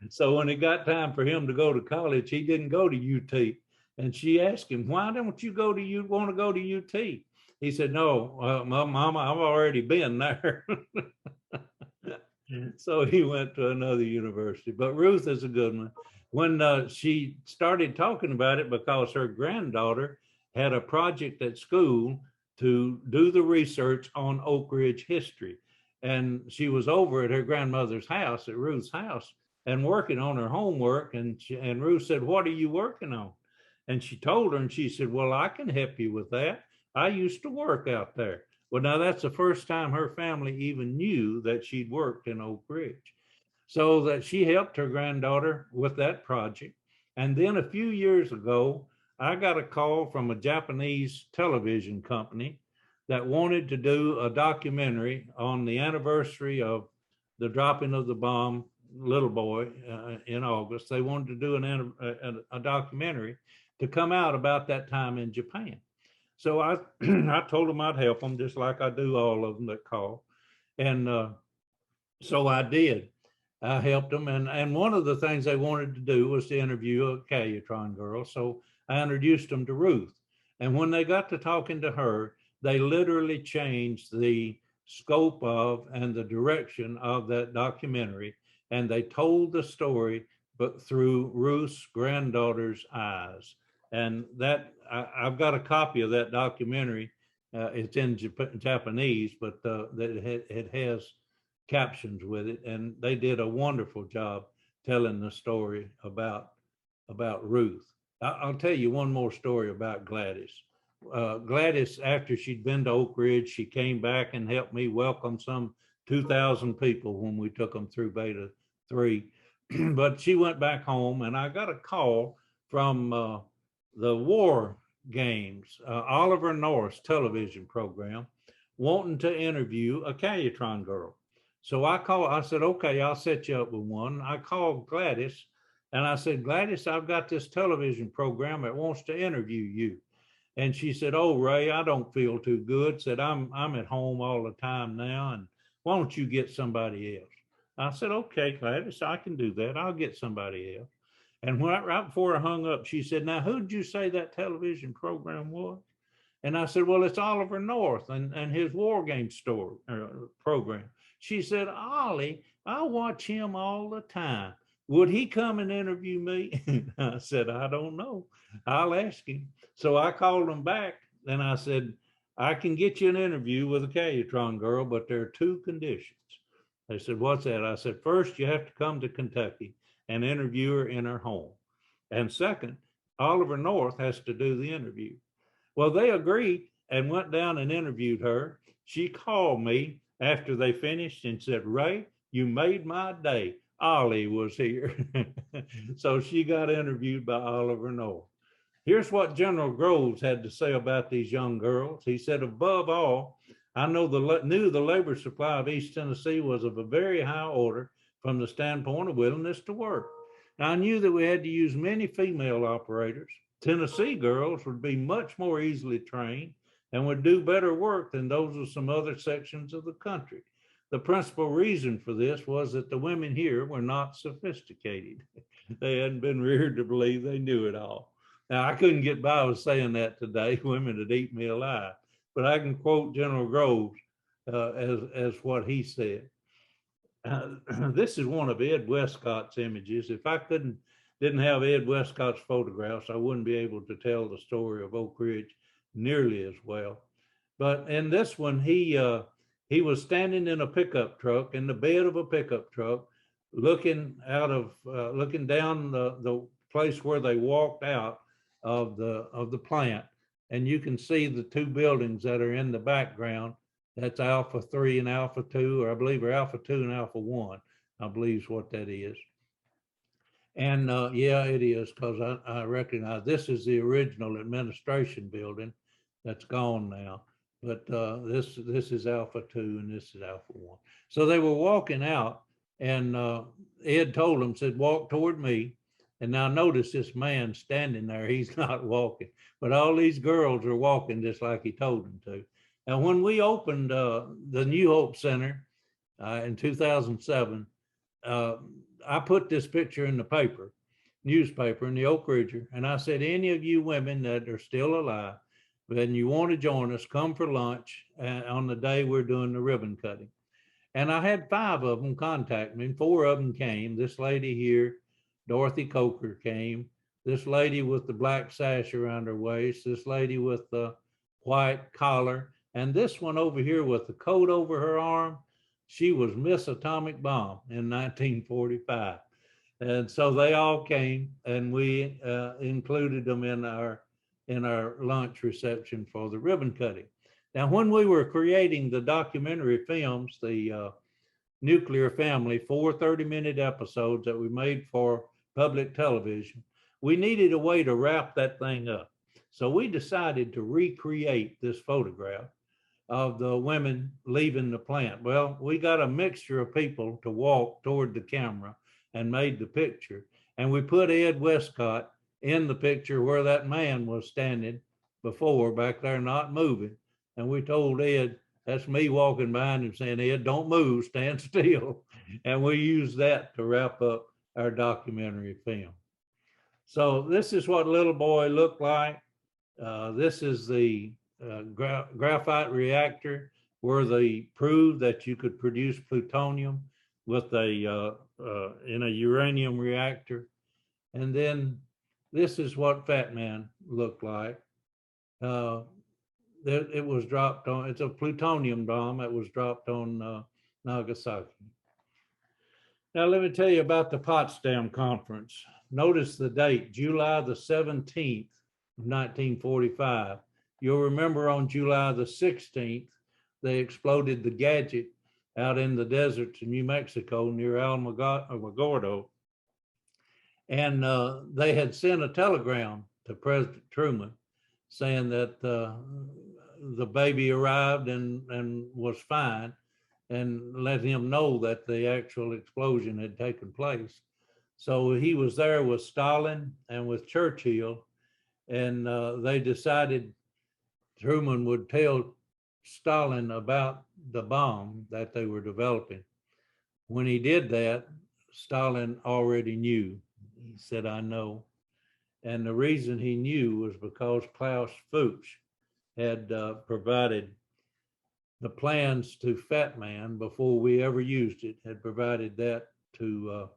So when it got time for him to go to college, he didn't go to UT. And she asked him, why don't you want to go to UT? He said, no, Mama, I've already been there. So he went to another university. But Ruth is a good one. When she started talking about it, because her granddaughter had a project at school to do the research on Oak Ridge history. And she was over at her grandmother's house, at Ruth's house, and working on her homework. And Ruth said, what are you working on? And she told her, and she said, well, I can help you with that. I used to work out there. Well, now that's the first time her family even knew that she'd worked in Oak Ridge. So that she helped her granddaughter with that project. And then a few years ago, I got a call from a Japanese television company that wanted to do a documentary on the anniversary of the dropping of the bomb, Little Boy, in August. They wanted to do a documentary to come out about that time in Japan. So I told them I'd help them, just like I do all of them that call. And so I did. I helped them. And one of the things they wanted to do was to interview a Calytron girl. So I introduced them to Ruth. And when they got to talking to her, they literally changed the scope of and the direction of that documentary. And they told the story, but through Ruth's granddaughter's eyes. And that I've got a copy of that documentary. It's in Japanese, but it has captions with it. And they did a wonderful job telling the story about Ruth. I'll tell you one more story about Gladys. Gladys, after she'd been to Oak Ridge, she came back and helped me welcome some 2,000 people when we took them through Beta 3. But she went back home and I got a call from the War Games, Oliver North's television program, wanting to interview a Calytron girl. So I said, okay, I'll set you up with one. I called Gladys and I said, Gladys, I've got this television program that wants to interview you. And she said, oh, Ray, I don't feel too good. Said, I'm at home all the time now. And why don't you get somebody else? I said, okay, Gladys, I can do that. I'll get somebody else. And right before I hung up, she said, now, who'd you say that television program was? And I said, well, it's Oliver North and his war game story program. She said, Ollie, I watch him all the time. Would he come and interview me? I said, I don't know. I'll ask him. So I called him back and I said, I can get you an interview with a Calytron girl, but there are two conditions. They said, what's that? I said, first, you have to come to Kentucky and interview her in her home. And second, Oliver North has to do the interview. Well, they agreed and went down and interviewed her. She called me after they finished and said, Ray, you made my day. Ollie was here. So she got interviewed by Oliver North. Here's what General Groves had to say about these young girls. He said, above all, I knew the labor supply of East Tennessee was of a very high order from the standpoint of willingness to work. Now, I knew that we had to use many female operators. Tennessee girls would be much more easily trained and would do better work than those of some other sections of the country. The principal reason for this was that the women here were not sophisticated. They hadn't been reared to believe they knew it all. Now, I couldn't get by with saying that today. Women would eat me alive. But I can quote General Groves as what he said. This is one of Ed Westcott's images. If I didn't have Ed Westcott's photographs, I wouldn't be able to tell the story of Oak Ridge nearly as well. But in this one, he was standing in a pickup truck, in the bed of a pickup truck, looking down the place where they walked out of the plant, and you can see the two buildings that are in the background. That's Alpha 3 and Alpha 2, or I believe are Alpha 2 and Alpha 1, I believe is what that is. And yeah, it is, because I recognize this is the original administration building that's gone now. But this is Alpha 2 and this is Alpha 1. So they were walking out, and Ed told them, said, walk toward me. And now notice this man standing there, he's not walking, but all these girls are walking just like he told them to. And when we opened the New Hope Center in 2007, I put this picture in the newspaper, in the Oak Ridger, and I said, any of you women that are still alive, and you want to join us, come for lunch on the day we're doing the ribbon cutting. And I had 5 of them contact me, and 4 of them came. This lady here, Dorothy Coker, came. This lady with the black sash around her waist, this lady with the white collar, and this one over here with the coat over her arm, she was Miss Atomic Bomb in 1945. And so they all came, and we included them in our lunch reception for the ribbon cutting. Now, when we were creating the documentary films, the Nuclear Family, 4 30-minute episodes that we made for public television, we needed a way to wrap that thing up. So we decided to recreate this photograph of the women leaving the plant. Well, we got a mixture of people to walk toward the camera and made the picture. And we put Ed Westcott in the picture where that man was standing before, back there not moving. And we told Ed, that's me walking behind him saying, Ed, don't move, stand still. And we used that to wrap up our documentary film. So this is what Little Boy looked like. This is the graphite reactor where they proved that you could produce plutonium with in a uranium reactor. And then this is what Fat Man looked like. It was dropped on, it's a plutonium bomb that was dropped on Nagasaki. Now let me tell you about the Potsdam Conference. Notice the date, July the 17th, 1945. You'll remember on July the 16th, they exploded the gadget out in the deserts in New Mexico near Alamogordo. And they had sent a telegram to President Truman saying that the baby arrived and was fine, and let him know that the actual explosion had taken place. So he was there with Stalin and with Churchill, and they decided Truman would tell Stalin about the bomb that they were developing. When he did that, Stalin already knew. He said, I know. And the reason he knew was because Klaus Fuchs had provided the plans to Fat Man before we ever used it, had provided that to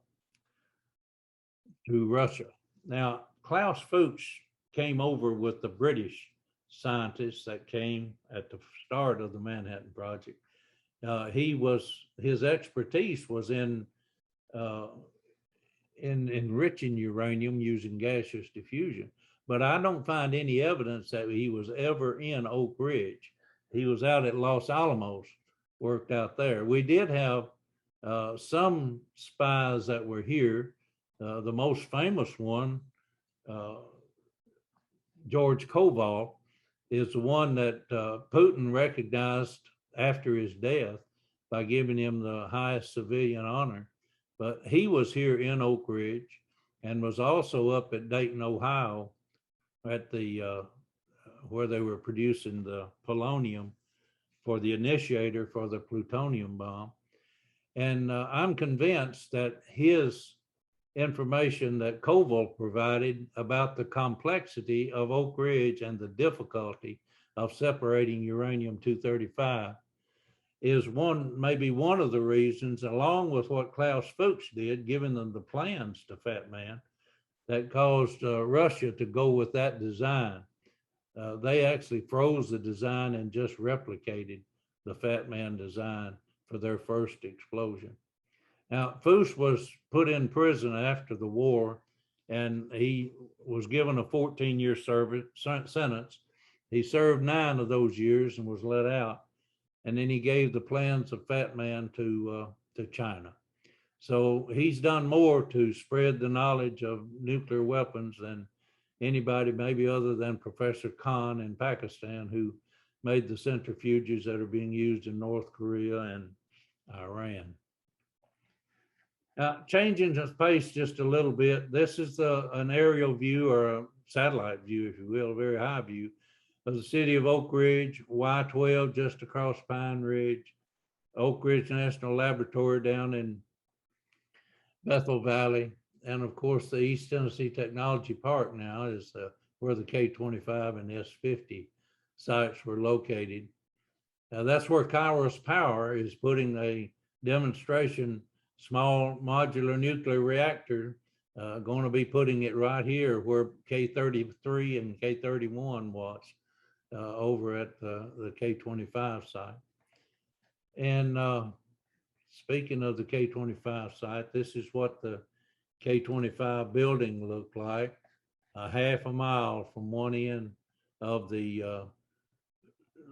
Russia. Now, Klaus Fuchs came over with the British scientists that came at the start of the Manhattan Project. His expertise was in enriching uranium using gaseous diffusion, but I don't find any evidence that he was ever in Oak Ridge. He was out at Los Alamos, worked out there. We did have some spies that were here. The most famous one, George Koval, is the one that Putin recognized after his death by giving him the highest civilian honor. But he was here in Oak Ridge and was also up at Dayton, Ohio, at the where they were producing the polonium for the initiator for the plutonium bomb. And I'm convinced that his information that Koval provided about the complexity of Oak Ridge and the difficulty of separating uranium-235 is maybe one of the reasons, along with what Klaus Fuchs did, giving them the plans to Fat Man, that caused Russia to go with that design. They actually froze the design and just replicated the Fat Man design for their first explosion. Now, Fuchs was put in prison after the war, and he was given a 14-year sentence. He served 9 of those years and was let out. And then he gave the plans of Fat Man to China. So he's done more to spread the knowledge of nuclear weapons than anybody, maybe other than Professor Khan in Pakistan, who made the centrifuges that are being used in North Korea and Iran. Now, changing the pace just a little bit, this is an aerial view, or a satellite view, if you will, a very high view of the city of Oak Ridge, Y-12 just across Pine Ridge, Oak Ridge National Laboratory down in Bethel Valley, and of course the East Tennessee Technology Park now is where the K-25 and S-50 sites were located. Now that's where Kairos Power is putting a demonstration small modular nuclear reactor, going to be putting it right here where K-33 and K-31 was, over at the K-25 site. And speaking of the K-25 site, this is what the K-25 building looked like, half a mile from one end of the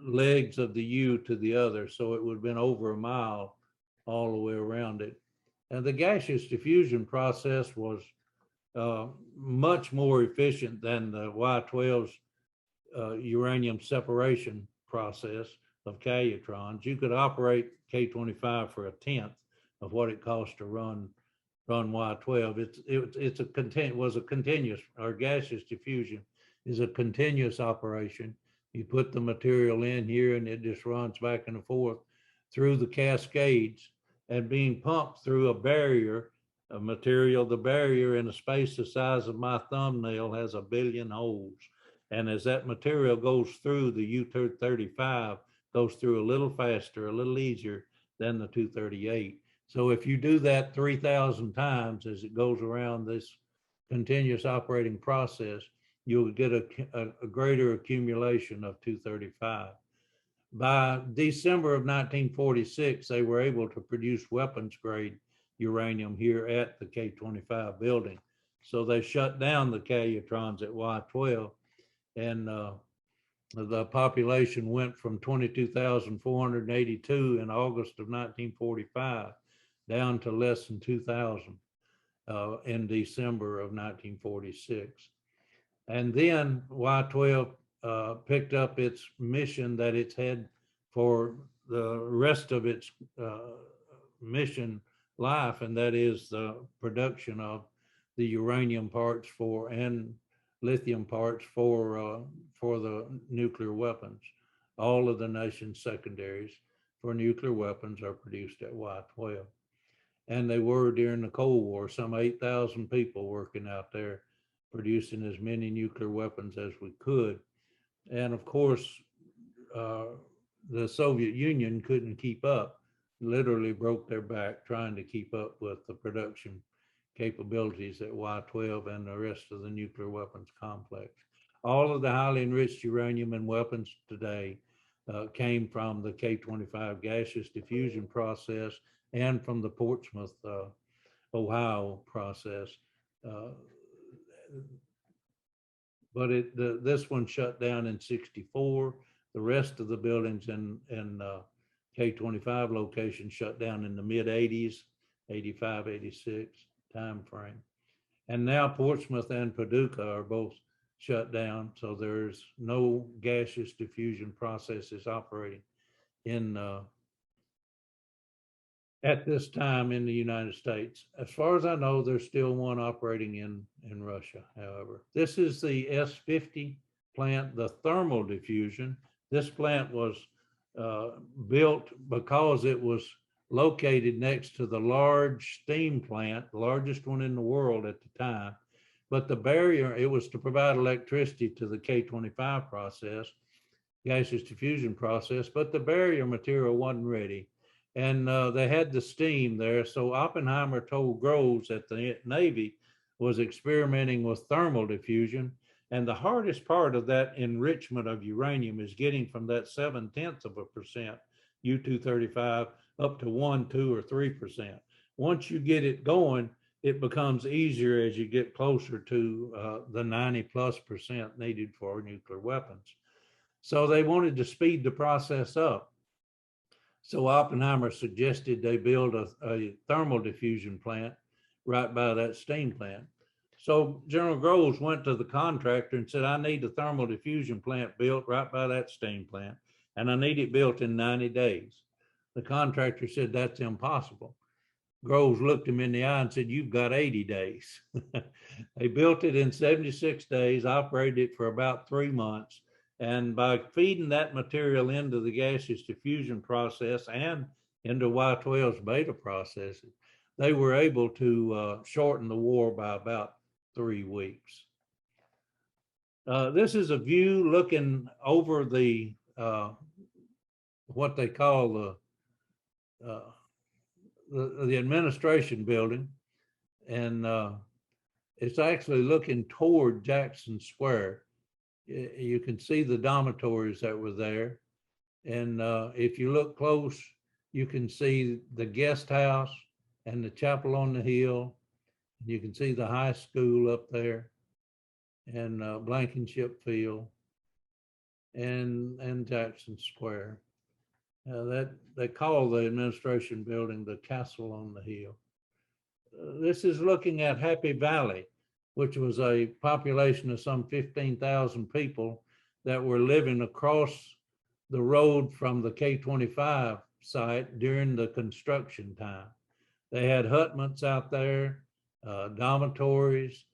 legs of the U to the other. So it would have been over a mile all the way around it. And the gaseous diffusion process was much more efficient than the Y-12's uranium separation process of calutrons. You could operate K-25 for 1/10 of what it costs to run Y-12. Gaseous diffusion is a continuous operation. You put the material in here and it just runs back and forth through the cascades and being pumped through a barrier of material. The barrier in a space the size of my thumbnail has 1 billion holes. And as that material goes through, the U-235 goes through a little faster, a little easier than the 238. So if you do that 3,000 times as it goes around this continuous operating process, you'll get a greater accumulation of 235. By December of 1946, they were able to produce weapons grade uranium here at the K-25 building. So they shut down the calutrons at Y-12, and the population went from 22,482 in August of 1945 down to less than 2,000 in December of 1946. And then Y-12 picked up its mission that it's had for the rest of its mission life, and that is the production of the uranium parts and lithium parts for the nuclear weapons. All of the nation's secondaries for nuclear weapons are produced at Y-12. and they were during the Cold War, some 8,000 people working out there, producing as many nuclear weapons as we could. And of course, the Soviet Union couldn't keep up, literally broke their back trying to keep up with the production capabilities at Y-12 and the rest of the nuclear weapons complex. All of the highly enriched uranium and weapons today came from the K-25 gaseous diffusion process and from the Portsmouth, Ohio process. But this one shut down in '64. The rest of the buildings in K-25 location shut down in the mid 80s, 85, 86 time frame. And now Portsmouth and Paducah are both shut down. So there's no gaseous diffusion processes operating in at this time in the United States. As far as I know, there's still one operating in Russia, however. This is the S-50 plant, the thermal diffusion. This plant was built because it was located next to the large steam plant, the largest one in the world at the time. But the barrier, it was to provide electricity to the K-25 process, gaseous diffusion process, but the barrier material wasn't ready. And they had the steam there. So Oppenheimer told Groves that the Navy was experimenting with thermal diffusion. And the hardest part of that enrichment of uranium is getting from that 0.7% U-235 up to 1, 2, or 3%. Once you get it going, it becomes easier as you get closer to the 90+% needed for nuclear weapons. So they wanted to speed the process up. So Oppenheimer suggested they build a thermal diffusion plant right by that steam plant. So General Groves went to the contractor and said, I need a thermal diffusion plant built right by that steam plant, and I need it built in 90 days. The contractor said, that's impossible. Groves looked him in the eye and said, you've got 80 days. They built it in 76 days, operated it for about 3 months. And by feeding that material into the gaseous diffusion process and into Y-12's beta processes, they were able to shorten the war by about 3 weeks. This is a view looking over the, what they call the administration building. And it's actually looking toward Jackson Square. You can see the dormitories that were there. And if you look close, you can see the guest house and the chapel on the hill. You can see the high school up there and Blankenship Field and Jackson Square. That they call the administration building the Castle on the Hill. This is looking at Happy Valley, which was a population of some 15,000 people that were living across the road from the K-25 site during the construction time. They had hutments out there, dormitories.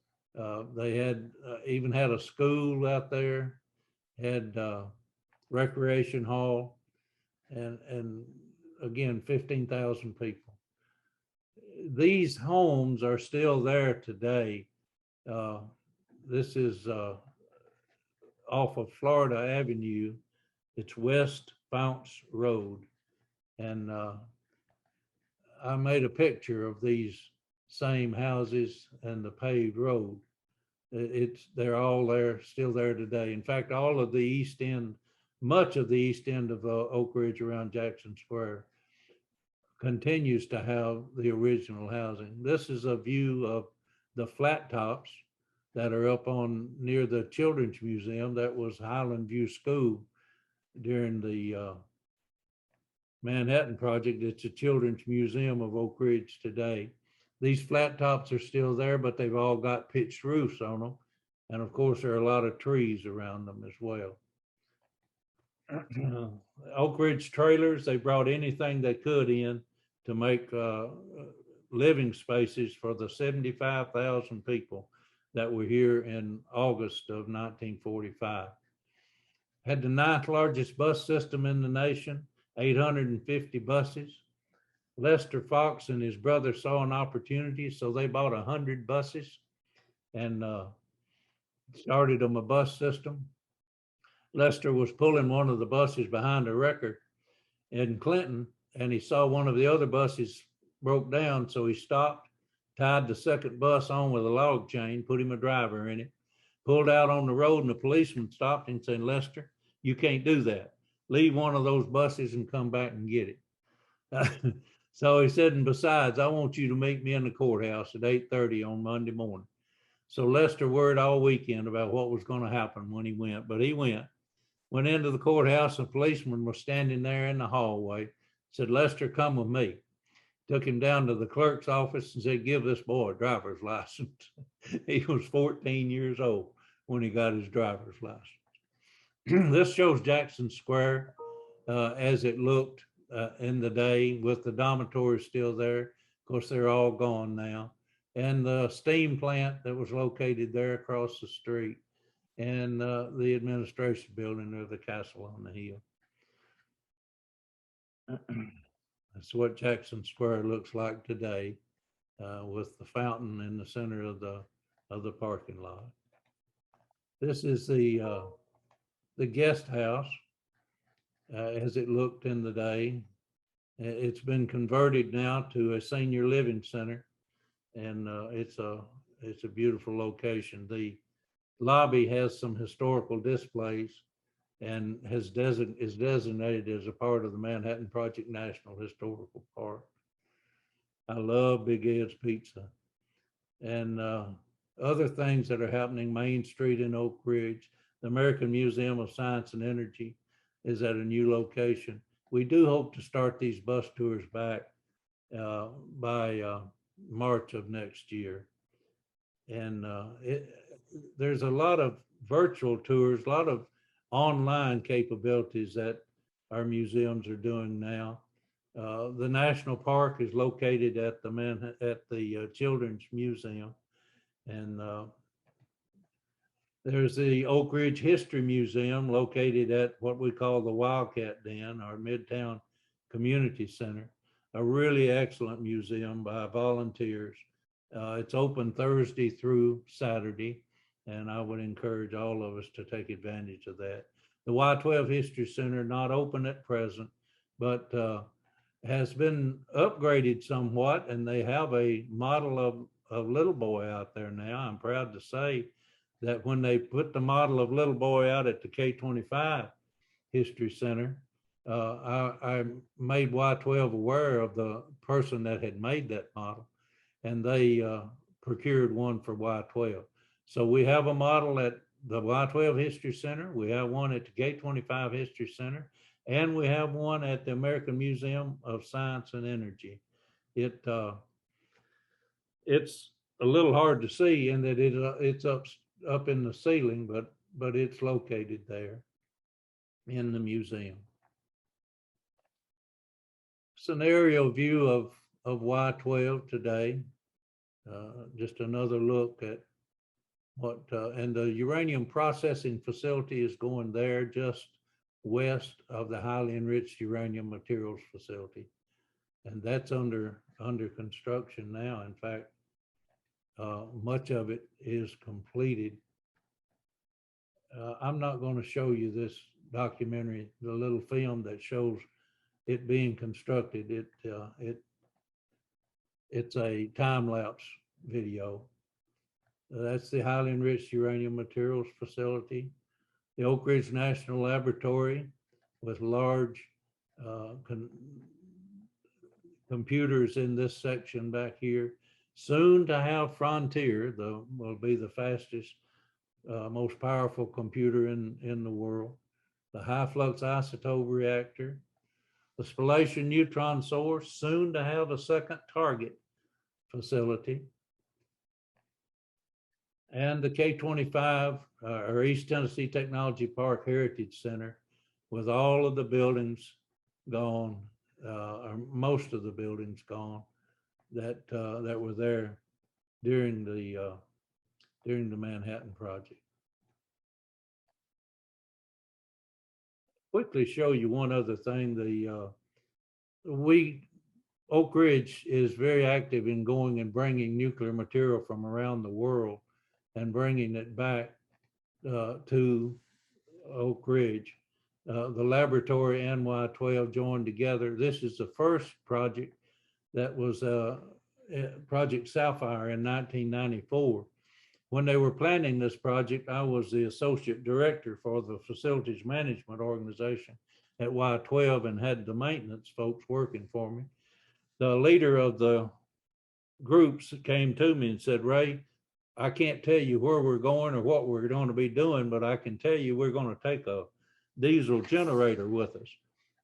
They had even had a school out there, had recreation hall, and again, 15,000 people. These homes are still there today. This is off of Florida Avenue. It's West Founts Road. And I made a picture of these same houses and the paved road. They're all there, still there today. In fact, all of the east end, much of the east end of Oak Ridge around Jackson Square continues to have the original housing. This is a view of the flat tops that are up on near the Children's Museum. That was Highland View School during the Manhattan Project. It's a Children's Museum of Oak Ridge today. These flat tops are still there, but they've all got pitched roofs on them. And of course, there are a lot of trees around them as well. Oak Ridge trailers, they brought anything they could in to make living spaces for the 75,000 people that were here in August of 1945. Had the 9th largest bus system in the nation, 850 buses. Lester Fox and his brother saw an opportunity, so they bought 100 buses and started them a bus system. Lester was pulling one of the buses behind a wrecker in Clinton, and he saw one of the other buses broke down, so he stopped, tied the second bus on with a log chain, put him a driver in it, pulled out on the road, and the policeman stopped him saying, "Lester, you can't do that. Leave one of those buses and come back and get it." So he said, "And besides, I want you to meet me in the courthouse at 8:30 on Monday morning." So Lester worried all weekend about what was going to happen when he went, but he went into the courthouse. A policeman was standing there in the hallway, said, "Lester, come with me." Took him down to the clerk's office and said, "Give this boy a driver's license." He was 14 years old when he got his driver's license. This shows Jackson Square as it looked in the day, with the dormitories still there. Of course, they're all gone now. And the steam plant that was located there across the street, and the administration building of the castle on the hill. That's what Jackson Square looks like today, with the fountain in the center of the parking lot. This is the guest house as it looked in the day. It's been converted now to a senior living center, and it's a beautiful location. The lobby has some historical displays and is designated as a part of the Manhattan Project National Historical Park. I love Big Ed's Pizza. And other things that are happening, Main Street in Oak Ridge, the American Museum of Science and Energy is at a new location. We do hope to start these bus tours back by March of next year. And there's a lot of virtual tours, a lot of online capabilities that our museums are doing now. The National Park is located at the Children's Museum, and there's the Oak Ridge History Museum located at what we call the Wildcat Den, our Midtown Community Center, a really excellent museum by volunteers. It's open Thursday through Saturday, and I would encourage all of us to take advantage of that. The Y12 History Center, not open at present, but has been upgraded somewhat, and they have a model of Little Boy out there now. I'm proud to say that when they put the model of Little Boy out at the K25 History Center, I made Y12 aware of the person that had made that model, and they procured one for Y12. So we have a model at the Y12 History Center, we have one at the K25 History Center, and we have one at the American Museum of Science and Energy. It's a little hard to see in that it's up in the ceiling, but it's located there in the museum. Scenario view of Y12 today. Just another look at what, and the uranium processing facility is going there just west of the highly enriched uranium materials facility. And that's under construction now. In fact, much of it is completed. I'm not going to show you this documentary, the little film that shows it being constructed. It's a time-lapse video. That's the highly enriched uranium materials facility. The Oak Ridge National Laboratory with large computers in this section back here. Soon to have Frontier, will be the fastest, most powerful computer in the world. The high flux isotope reactor. The spallation neutron source, soon to have a second target facility. And the K25 or East Tennessee Technology Park Heritage Center, with all of the buildings gone, or most of the buildings gone, that were there during the Manhattan Project. Quickly show you one other thing. We Oak Ridge is very active in going and bringing nuclear material from around the world and bringing it back to Oak Ridge. The laboratory NY12 joined together. This is the first project that was Project Sapphire in 1994. When they were planning this project, I was the associate director for the facilities management organization at Y12 and had the maintenance folks working for me. The leader of the groups came to me and said, Ray, I can't tell you where we're going or what we're going to be doing, but I can tell you we're going to take a diesel generator with us.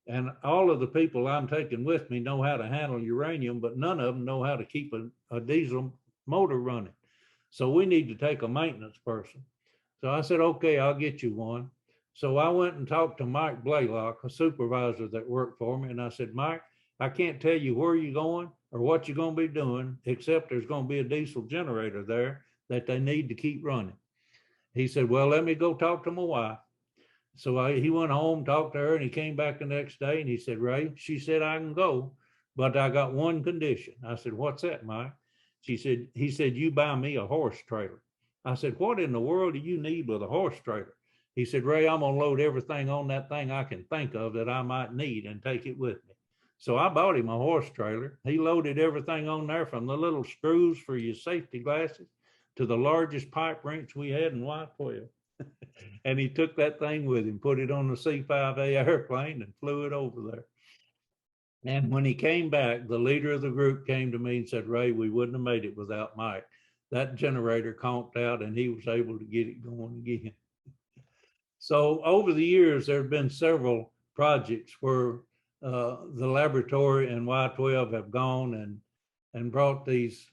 And all of the people I'm taking with me know how to handle uranium, but none of them know how to keep a diesel motor running. So we need to take a maintenance person. So I said, okay, I'll get you one. So I went and talked to Mike Blaylock, a supervisor that worked for me. And I said, Mike, I can't tell you where you're going or what you're going to be doing, except there's going to be a diesel generator there that they need to keep running. He said, well, let me go talk to my wife. So he went home, talked to her, and he came back the next day and he said, Ray, she said, I can go, but I got one condition. I said, what's that, Mike? He said, you buy me a horse trailer. I said, what in the world do you need with a horse trailer? He said, Ray, I'm going to load everything on that thing I can think of that I might need and take it with me. So I bought him a horse trailer. He loaded everything on there from the little screws for your safety glasses to the largest pipe wrench we had in Y12. And he took that thing with him, put it on the C-5A airplane and flew it over there. And when he came back, the leader of the group came to me and said, Ray, we wouldn't have made it without Mike. That generator conked out and he was able to get it going again. So over the years, there have been several projects where the laboratory and Y12 have gone and brought these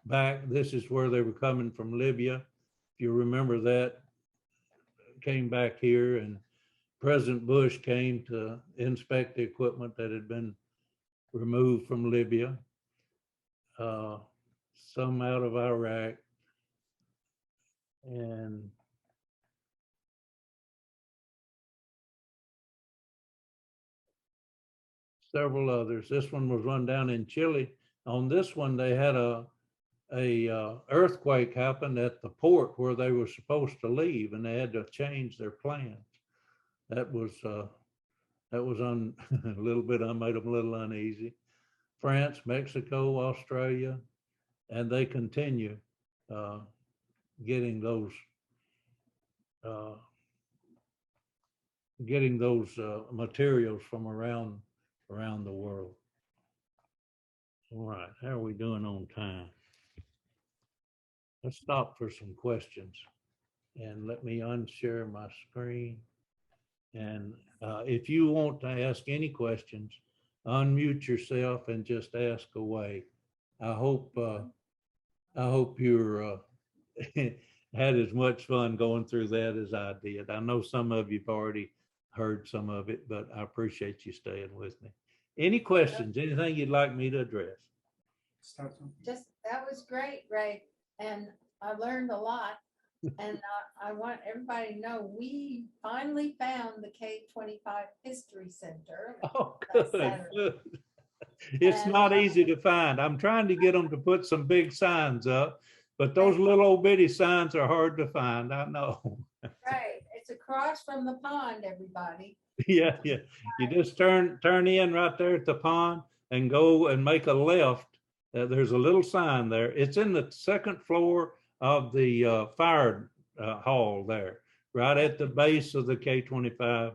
back. This is where they were coming from Libya. If you remember that, came back here, and President Bush came to inspect the equipment that had been removed from Libya, some out of Iraq, and several others. This one was run down in Chile. On this one, they had a earthquake happen at the port where they were supposed to leave, and they had to change their plans. That was a little bit, made them a little uneasy. France, Mexico, Australia, and they continue getting those materials from around the world. All right, how are we doing on time? Let's stop for some questions, and let me unshare my screen. And if you want to ask any questions, unmute yourself and just ask away. I hope you're had as much fun going through that as I did. I know some of you've already heard some of it, but I appreciate you staying with me. Any questions, anything you'd like me to address? Just, that was great, Ray. And I learned a lot. And I want everybody to know we finally found the K-25 History Center. Oh, good. It's not easy to find. I'm trying to get them to put some big signs up, but those little old bitty signs are hard to find. I know. Right. It's across from the pond, everybody. Yeah. You just turn in right there at the pond and go and make a left. There's a little sign there. It's in the second floor of the fire hall there, right at the base of the K-25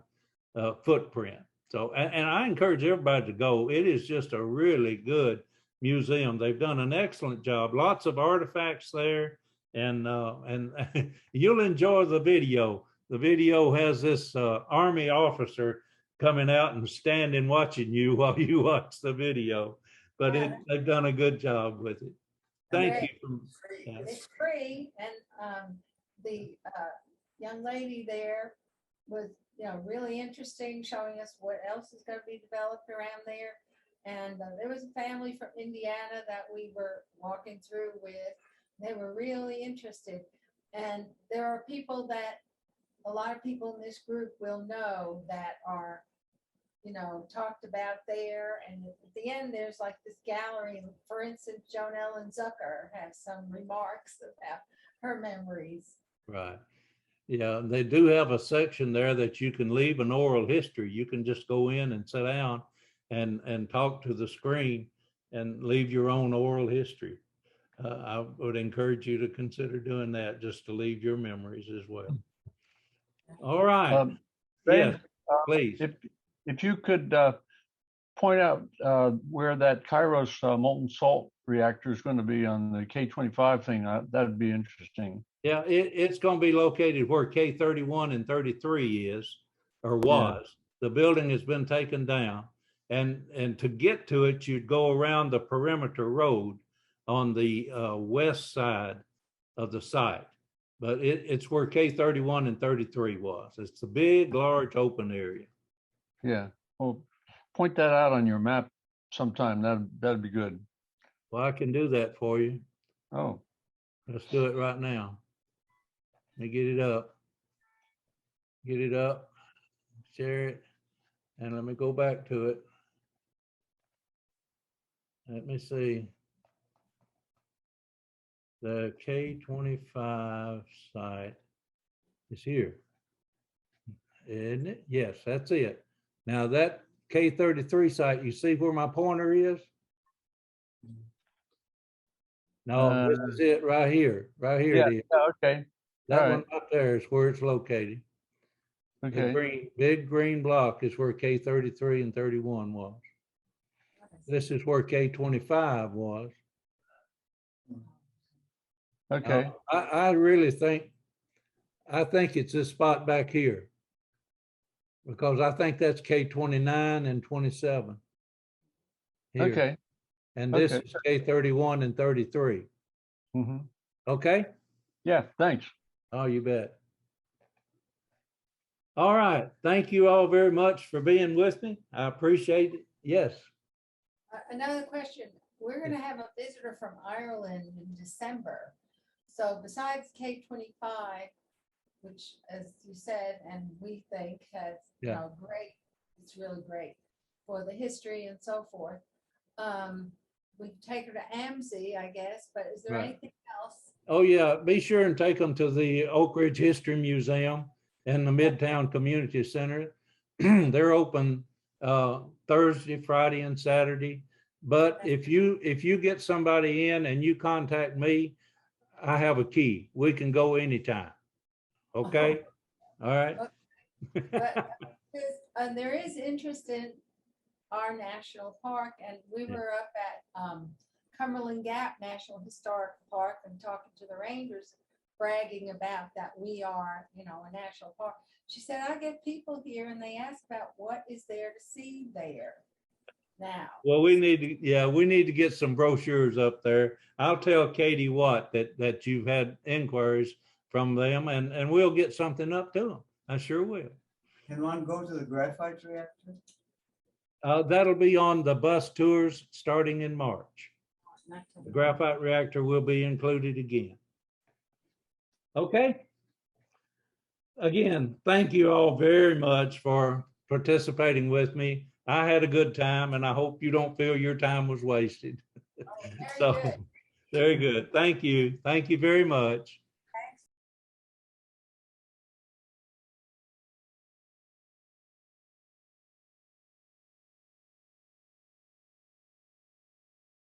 footprint. So, and I encourage everybody to go. It is just a really good museum. They've done an excellent job. Lots of artifacts there, and you'll enjoy the video. The video has this Army officer coming out and standing watching you while you watch the video. But they've done a good job with it. Thank you. It's free, and the young lady there was, really interesting, showing us what else is going to be developed around there. And there was a family from Indiana that we were walking through with. They were really interested. And there are people that a lot of people in this group will know that are talked about there. And at the end, there's like this gallery. For instance, Joan Ellen Zucker has some remarks about her memories. Right. Yeah, they do have a section there that you can leave an oral history. You can just go in and sit down and talk to the screen and leave your own oral history. I would encourage you to consider doing that, just to leave your memories as well. All right. Ben, Yes, please. If you could point out where that Kairos molten salt reactor is going to be on the K-25 thing, that'd be interesting. Yeah, it's going to be located where K-31 and 33 is, or was. Yeah. The building has been taken down. And to get to it, you'd go around the perimeter road on the west side of the site. But it's where K-31 and 33 was. It's a big, large open area. Yeah. Well, point that out on your map sometime. That'd be good. Well, I can do that for you. Oh. Let's do it right now. Let me get it up. Get it up. Share it. And let me go back to it. Let me see. The K-25 site is here. Isn't it? Yes, that's it. Now that K-33 site, you see where my pointer is? No, this is it right here. Right here. Yeah, it is. okay. That one up there is where it's located. Okay. The big green block is where K-33 and 31 was. This is where K-25 was. Okay. I really think it's this spot back here, because I think that's K-29 and 27. Here. Okay. And this is K-31 and 33. Mm-hmm. Okay? Yeah, thanks. Oh, you bet. All right. Thank you all very much for being with me. I appreciate it. Yes. Another question. We're going to have a visitor from Ireland in December. So besides K-25, which, as you said, and we think has, great, it's really great for the history and so forth. We take her to AMSI, I guess, but is there anything else? Oh yeah, be sure and take them to the Oak Ridge History Museum and the Midtown Community Center. They're open Thursday, Friday, and Saturday. But if you get somebody in and you contact me, I have a key. We can go anytime. Okay? All right. But there is interest in our national park, and we were up at Cumberland Gap National Historic Park and talking to the rangers, bragging about that we are, a national park. She said, I get people here and they ask about what is there to see there now. Well, we need to get some brochures up there. I'll tell Katie Watt that you've had inquiries from them, and we'll get something up to them. I sure will. Can one go to the graphite reactor? That'll be on the bus tours starting in March. The graphite reactor will be included again. Okay. Again, thank you all very much for participating with me. I had a good time, and I hope you don't feel your time was wasted. Very good. Very good. Thank you. Thank you very much.